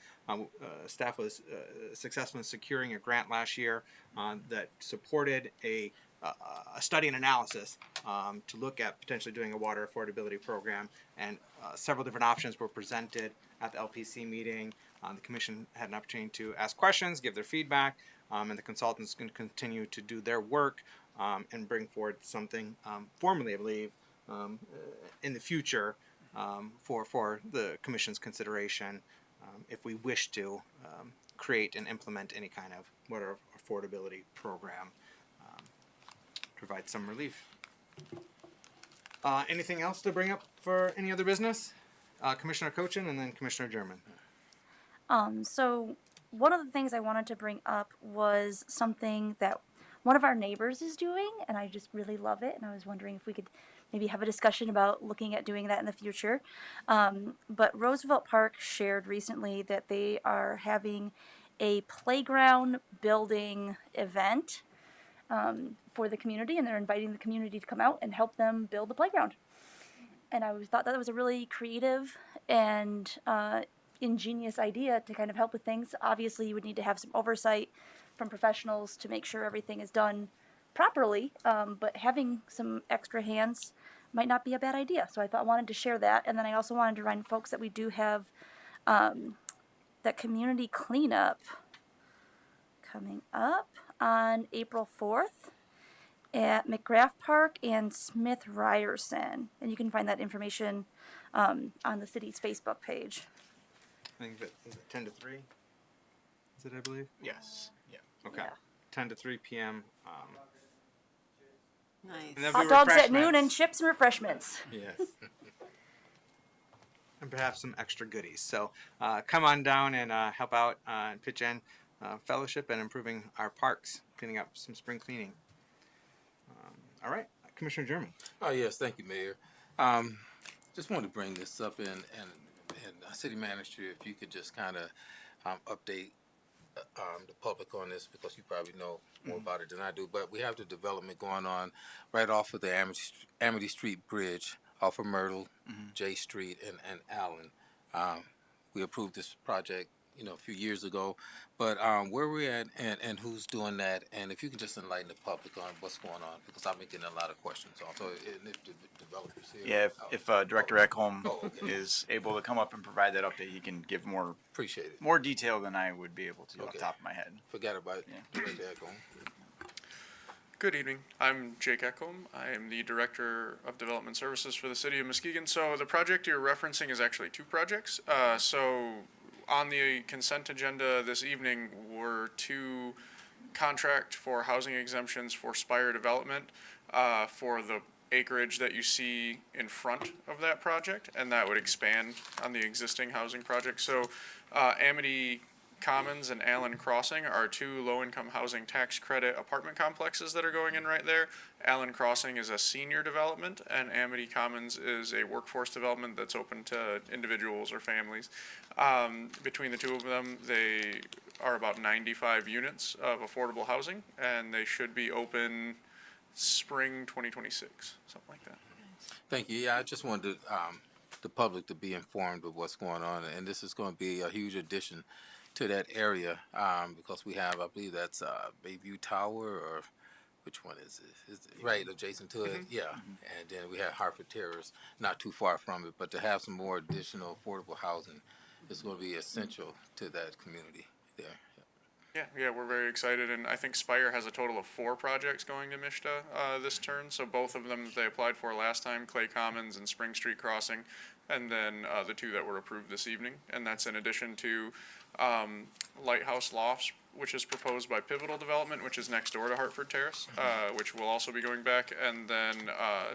Staff was successful in securing a grant last year that supported a study and analysis to look at potentially doing a water affordability program, and several different options were presented at the LPC meeting. The commission had an opportunity to ask questions, give their feedback, and the consultants can continue to do their work and bring forward something formally, I believe, in the future for the commission's consideration if we wish to create and implement any kind of water affordability program, provide some relief. Anything else to bring up for any other business? Commissioner Cochin and then Commissioner German. So one of the things I wanted to bring up was something that one of our neighbors is doing, and I just really love it. And I was wondering if we could maybe have a discussion about looking at doing that in the future. But Roosevelt Park shared recently that they are having a playground building event for the community, and they're inviting the community to come out and help them build the playground. And I thought that was a really creative and ingenious idea to kind of help with things. Obviously, you would need to have some oversight from professionals to make sure everything is done properly, but having some extra hands might not be a bad idea. So I wanted to share that. And then I also wanted to remind folks that we do have that community cleanup coming up on April 4th at McGrath Park and Smith Ryerson. And you can find that information on the city's Facebook page. I think that is it 10 to 3? Is it, I believe? Yes. Yeah. Okay. Yeah. 10 to 3 p.m. Nice. And there'll be Hot dogs at refreshments. noon and chips and refreshments. Yes. And perhaps some extra goodies. So come on down and help out and pitch in fellowship and improving our parks, cleaning up some spring cleaning. All right, Commissioner German. Oh, yes, thank you, Mayor. Just wanted to bring this up, and City Manager, if you could just kind of update the public on this, because you probably know more about it than I do. But we have the development going on right off of the Amity Street Bridge, off of Myrtle, J Street, and Allen. We approved this project, a few years ago. But where we're at and who's doing that, and if you can just enlighten the public on what's going on, because I've been getting a lot of questions also, and if the developers here. Yeah, if Director Ekholm is able to come up and provide that update, he can give more Appreciate it. more detail than I would be able to off the top of my head. Forget about it. Yeah. Director Ekholm. Good evening. I'm Jake Ekholm. I am the Director of Development Services for the City of Muskegon. So the project you're referencing is actually two projects. So on the consent agenda this evening were two contract for housing exemptions for Spire Development for the acreage that you see in front of that project, and that would expand on the existing housing project. So Amity Commons and Allen Crossing are two low-income housing tax credit apartment complexes that are going in right there. Allen Crossing is a senior development, and Amity Commons is a workforce development that's open to individuals or families. Between the two of them, they are about 95 units of affordable housing, and they should be open spring 2026, something like that. Thank you. Yeah, I just wanted the public to be informed of what's going on, and this is going to be a huge addition to that area, because we have, I believe that's Bayview Tower, or which one is it? Is it right adjacent to it? Yeah. And then we have Hartford Terrace, not too far from it, but to have some more additional affordable housing is going to be essential to that community there. Yeah, we're very excited, and I think Spire has a total of 4 projects going to MISTA this turn. So both of them that they applied for last time, Clay Commons and Spring Street Crossing, and then the 2 that were approved this evening. And that's in addition to Lighthouse Lofts, which is proposed by Pivotal Development, which is next door to Hartford Terrace, which will also be going back, and then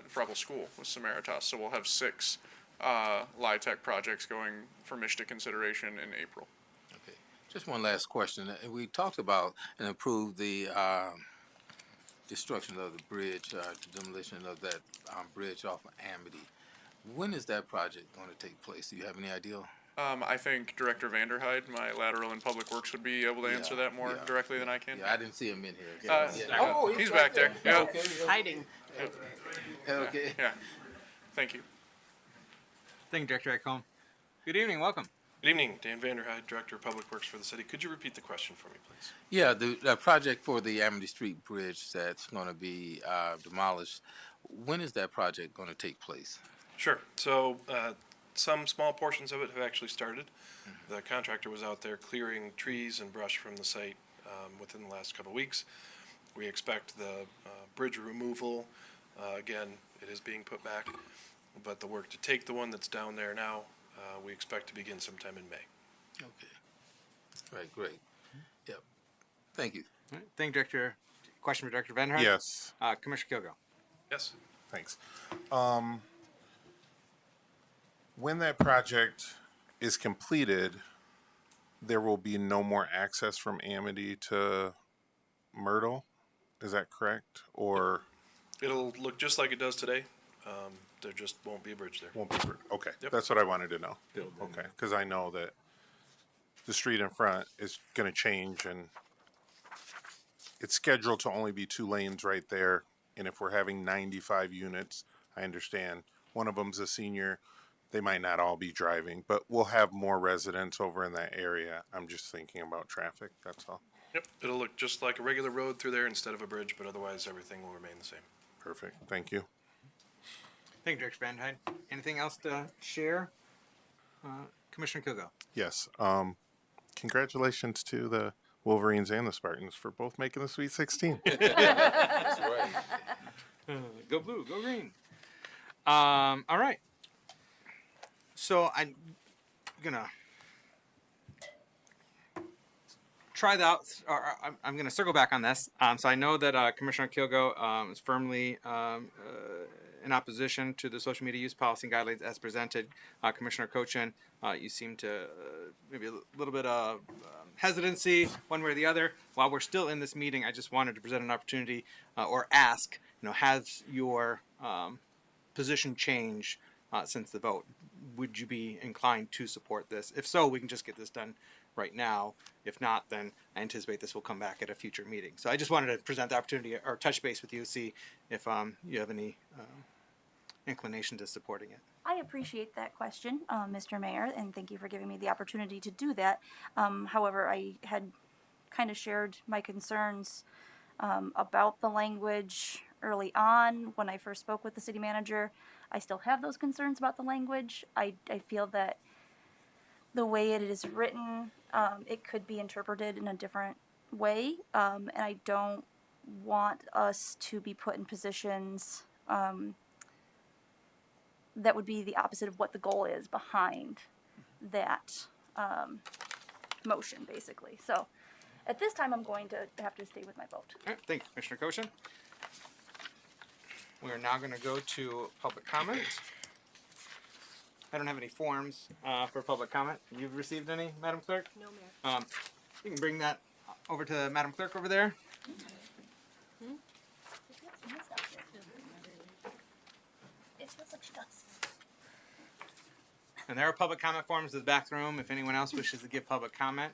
Frebel School with Samaritas. So we'll have 6 LIHTC projects going for MISTA consideration in April. Okay. Just one last question. We talked about and approved the destruction of the bridge, the demolition of that bridge off of Amity. When is that project going to take place? Do you have any idea? I think Director Vanderhyde, my lateral and public works, would be able to answer that more directly than I can. Yeah, I didn't see him in here. Oh, he's back there. Yeah. Okay. Hiding. Okay. Yeah. Thank you. Thank you, Director Ekholm. Good evening. Welcome. Good evening, Dan Vanderhyde, Director of Public Works for the city. Could you repeat the question for me, please? Yeah, the project for the Amity Street Bridge that's going to be demolished, when is that project going to take place? Sure. So some small portions of it have actually started. The contractor was out there clearing trees and brush from the site within the last couple of weeks. We expect the bridge removal, again, it is being put back, but the work to take the one that's down there now, we expect to begin sometime in May. Okay. Right, great. Yep. Thank you. All right, thank you, Director. Question for Director Van Hart? Yes. Commissioner Kilgo. Yes. Thanks. When that project is completed, there will be no more access from Amity to Myrtle. Is that correct? Or It'll look just like it does today. There just won't be a bridge there. won't be? Okay, Yep. that's what I wanted to know. Build in. Okay, because I know that the street in front is going to change, and it's scheduled to only be 2 lanes right there. And if we're having 95 units, I understand one of them's a senior. They might not all be driving, but we'll have more residents over in that area. I'm just thinking about traffic. That's all. Yep. It'll look just like a regular road through there instead of a bridge, but otherwise everything will remain the same. Perfect. Thank you. Thank you, Director Van Hart. Anything else to share? Commissioner Kilgo. Yes. Congratulations to the Wolverines and the Spartans for both making the Sweet 16. That's right. Go blue, go green. All right. So I'm gonna try that out, or I'm gonna circle back on this. So I know that Commissioner Kilgo is firmly in opposition to the social media use policy and guidelines as presented. Commissioner Cochin, you seem to maybe a little bit of hesitancy one way or the other. While we're still in this meeting, I just wanted to present an opportunity or ask, has your position changed since the vote? Would you be inclined to support this? If so, we can just get this done right now. If not, then I anticipate this will come back at a future meeting. So I just wanted to present the opportunity or touch base with you, see if you have any inclination to supporting it. I appreciate that question, Mr. Mayor, and thank you for giving me the opportunity to do that. However, I had kind of shared my concerns about the language early on when I first spoke with the city manager. I still have those concerns about the language. I feel that the way it is written, it could be interpreted in a different way, and I don't want us to be put in positions that would be the opposite of what the goal is behind that motion, basically. So at this time, I'm going to have to stay with my vote. All right, thank you, Commissioner Cochin. We are now going to go to public comment. I don't have any forms for public comment. You've received any, Madam Clerk? No, Mayor. You can bring that over to Madam Clerk over there. And there are public comment forms in the back room. If anyone else wishes to give public comment,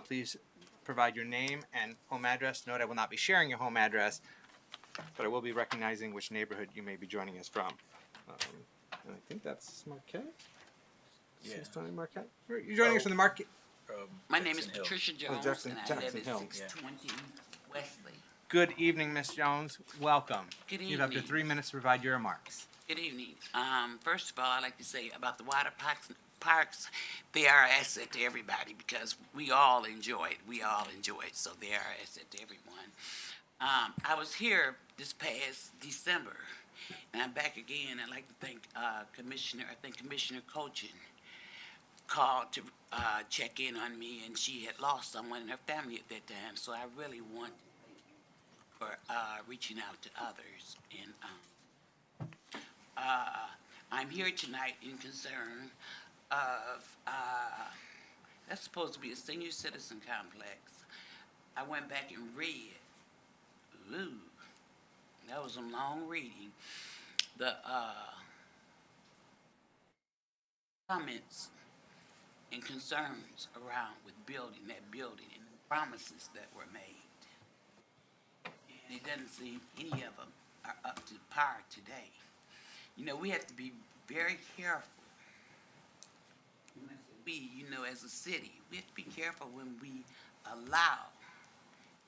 please provide your name and home address. Note I will not be sharing your home address, but I will be recognizing which neighborhood you may be joining us from. And I think that's Marquette. Yeah. Marquette. You're joining us from the Marquette. My name is Patricia Jones, Jackson and I Hill. live at Hill. 620 Wesley. Good evening, Miss Jones. Welcome. Good You have up to evening. 3 minutes to provide your remarks. Good evening. First of all, I'd like to say about the water parks, they are an asset to everybody because we all enjoy it. We all enjoy it, so they are an asset to everyone. I was here this past December, and I'm back again. I'd like to thank Commissioner Cochin called to check in on me, and she had lost someone in her family at that time, so I really want for reaching out to others. And I'm here tonight in concern of, that's supposed to be a senior citizen complex. I went back and read. Ooh, that was some long reading. The comments and concerns around with building that building and the promises that were made. And it doesn't seem any of them are up to par today. You know, we have to be very careful. We, as a city, we have to be careful when we allow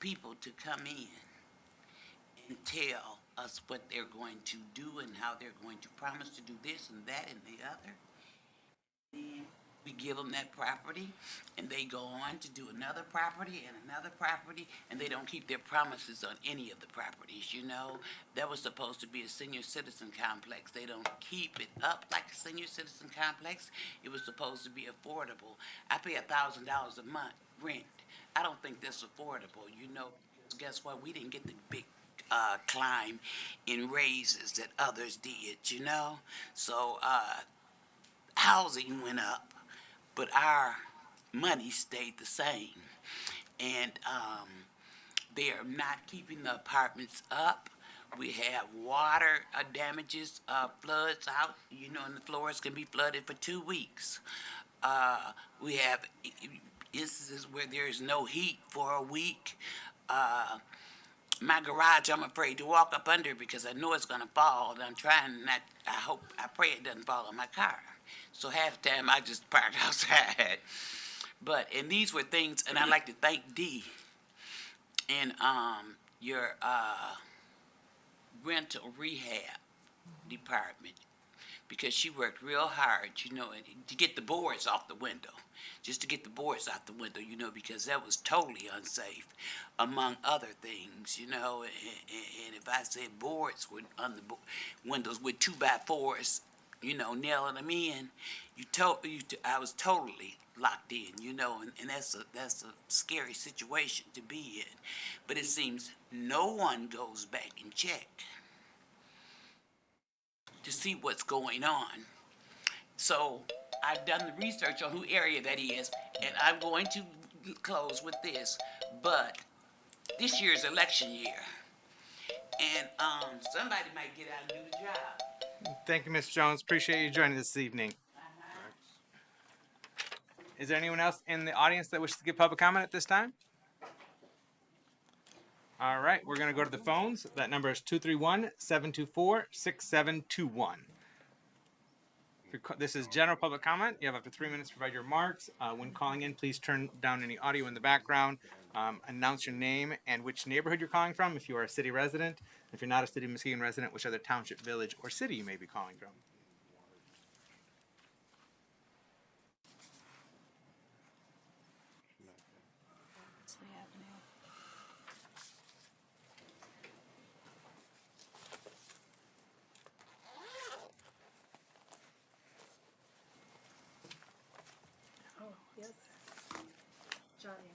people to come in and tell us what they're going to do and how they're going to promise to do this and that and the other. And We give them that property, and they go on to do another property and another property, and they don't keep their promises on any of the properties, you know? That was supposed to be a senior citizen complex. They don't keep it up like a senior citizen complex. It was supposed to be affordable. I pay $1,000 a month rent. I don't think that's affordable, you know? Because guess what? We didn't get the big climb in raises that others did, you know? So housing went up, but our money stayed the same. And they are not keeping the apartments up. We have water damages, floods out, you know, and the floors can be flooded for 2 weeks. We have instances where there is no heat for a week. My garage, I'm afraid to walk up under because I know it's going to fall, and I'm trying not, I pray it doesn't fall on my car. So half the time I just park outside. And these were things, and I'd like to thank Dee and your rental rehab department, because she worked real hard, you know, to get the boards off the window. Just to get the boards out the window, you know, because that was totally unsafe, among other things, you know. And if I said boards were on the windows with 2x4s, you know, nailing them in, I was totally locked in, you know, and that's a scary situation to be in. But it seems no one goes back and check to see what's going on. So I've done the research on who area that is, and I'm going to close with this. But this year's election year, and somebody might get out and do the job. Thank you, Ms. Jones. Appreciate you joining this evening. Is there anyone else in the audience that wishes to give public comment at this time? All right, we're going to go to the phones. That number is 231-724-6721. This is general public comment. You have up to 3 minutes to provide your remarks. When calling in, please turn down any audio in the background. Announce your name and which neighborhood you're calling from if you are a city resident. If you're not a City of Muskegon resident, which other township, village, or city you may be calling from. Oh, yes. John Allen.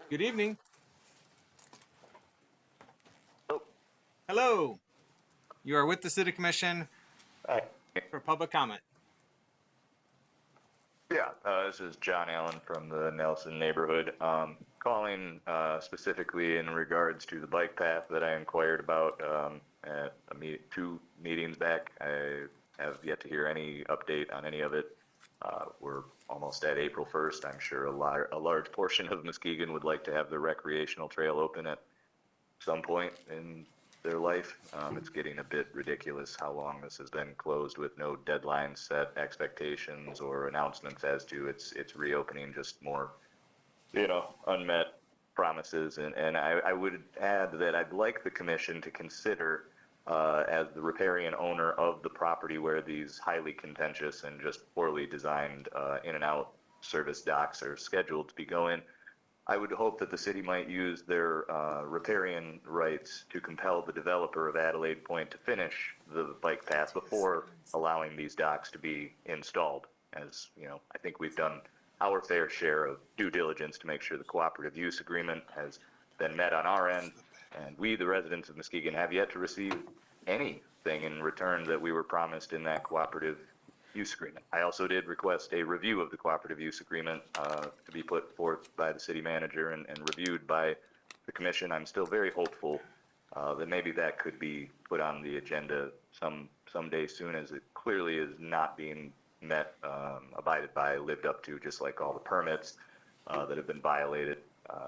Good evening. Hello. You are with the City Commission for public comment. Yeah, this is John Allen from the Nelson neighborhood. Calling specifically in regards to the bike path that I inquired about at 2 meetings back. I have yet to hear any update on any of it. We're almost at April 1st. I'm sure a large portion of Muskegon would like to have the recreational trail open at some point in their life. It's getting a bit ridiculous how long this has been closed with no deadline set, expectations, or announcements as to its reopening. Just more, you know, unmet promises. And I would add that I'd like the commission to consider, as the riparian owner of the property where these highly contentious and just poorly designed in and out service docks are scheduled to be going, I would hope that the city might use their riparian rights to compel the developer of Adelaide Point to finish the bike path before allowing these docks to be installed. As you know, I think we've done our fair share of due diligence to make sure the cooperative use agreement has been met on our end, and we, the residents of Muskegon, have yet to receive anything in return that we were promised in that cooperative use agreement. I also did request a review of the cooperative use agreement to be put forth by the city manager and reviewed by the commission. I'm still very hopeful that maybe that could be put on the agenda someday soon, as it clearly is not being met, abided by, lived up to, just like all the permits that have been violated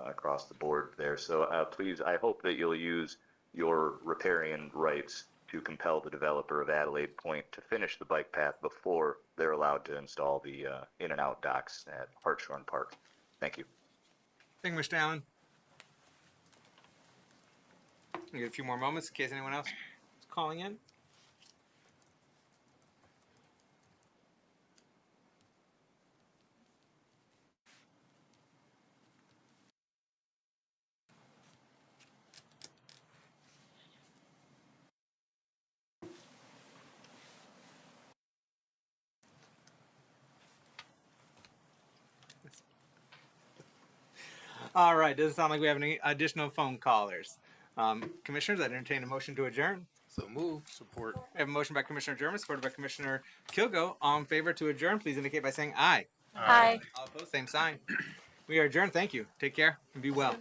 across the board there. So please, I hope that you'll use your riparian rights to compel the developer of Adelaide Point to finish the bike path before they're allowed to install the in and out docks at Hartshorn Park. Thank you. Thank you, Mr. Allen. We'll give a few more moments in case anyone else is calling in. All right, doesn't sound like we have any additional phone callers. Commissioners, I entertain a motion to adjourn. So move. Support. We have a motion by Commissioner German, supported by Commissioner Kilgo. All in favor to adjourn, please indicate by saying aye. Aye. All opposed, same sign. We are adjourned. Thank you. Take care and be well.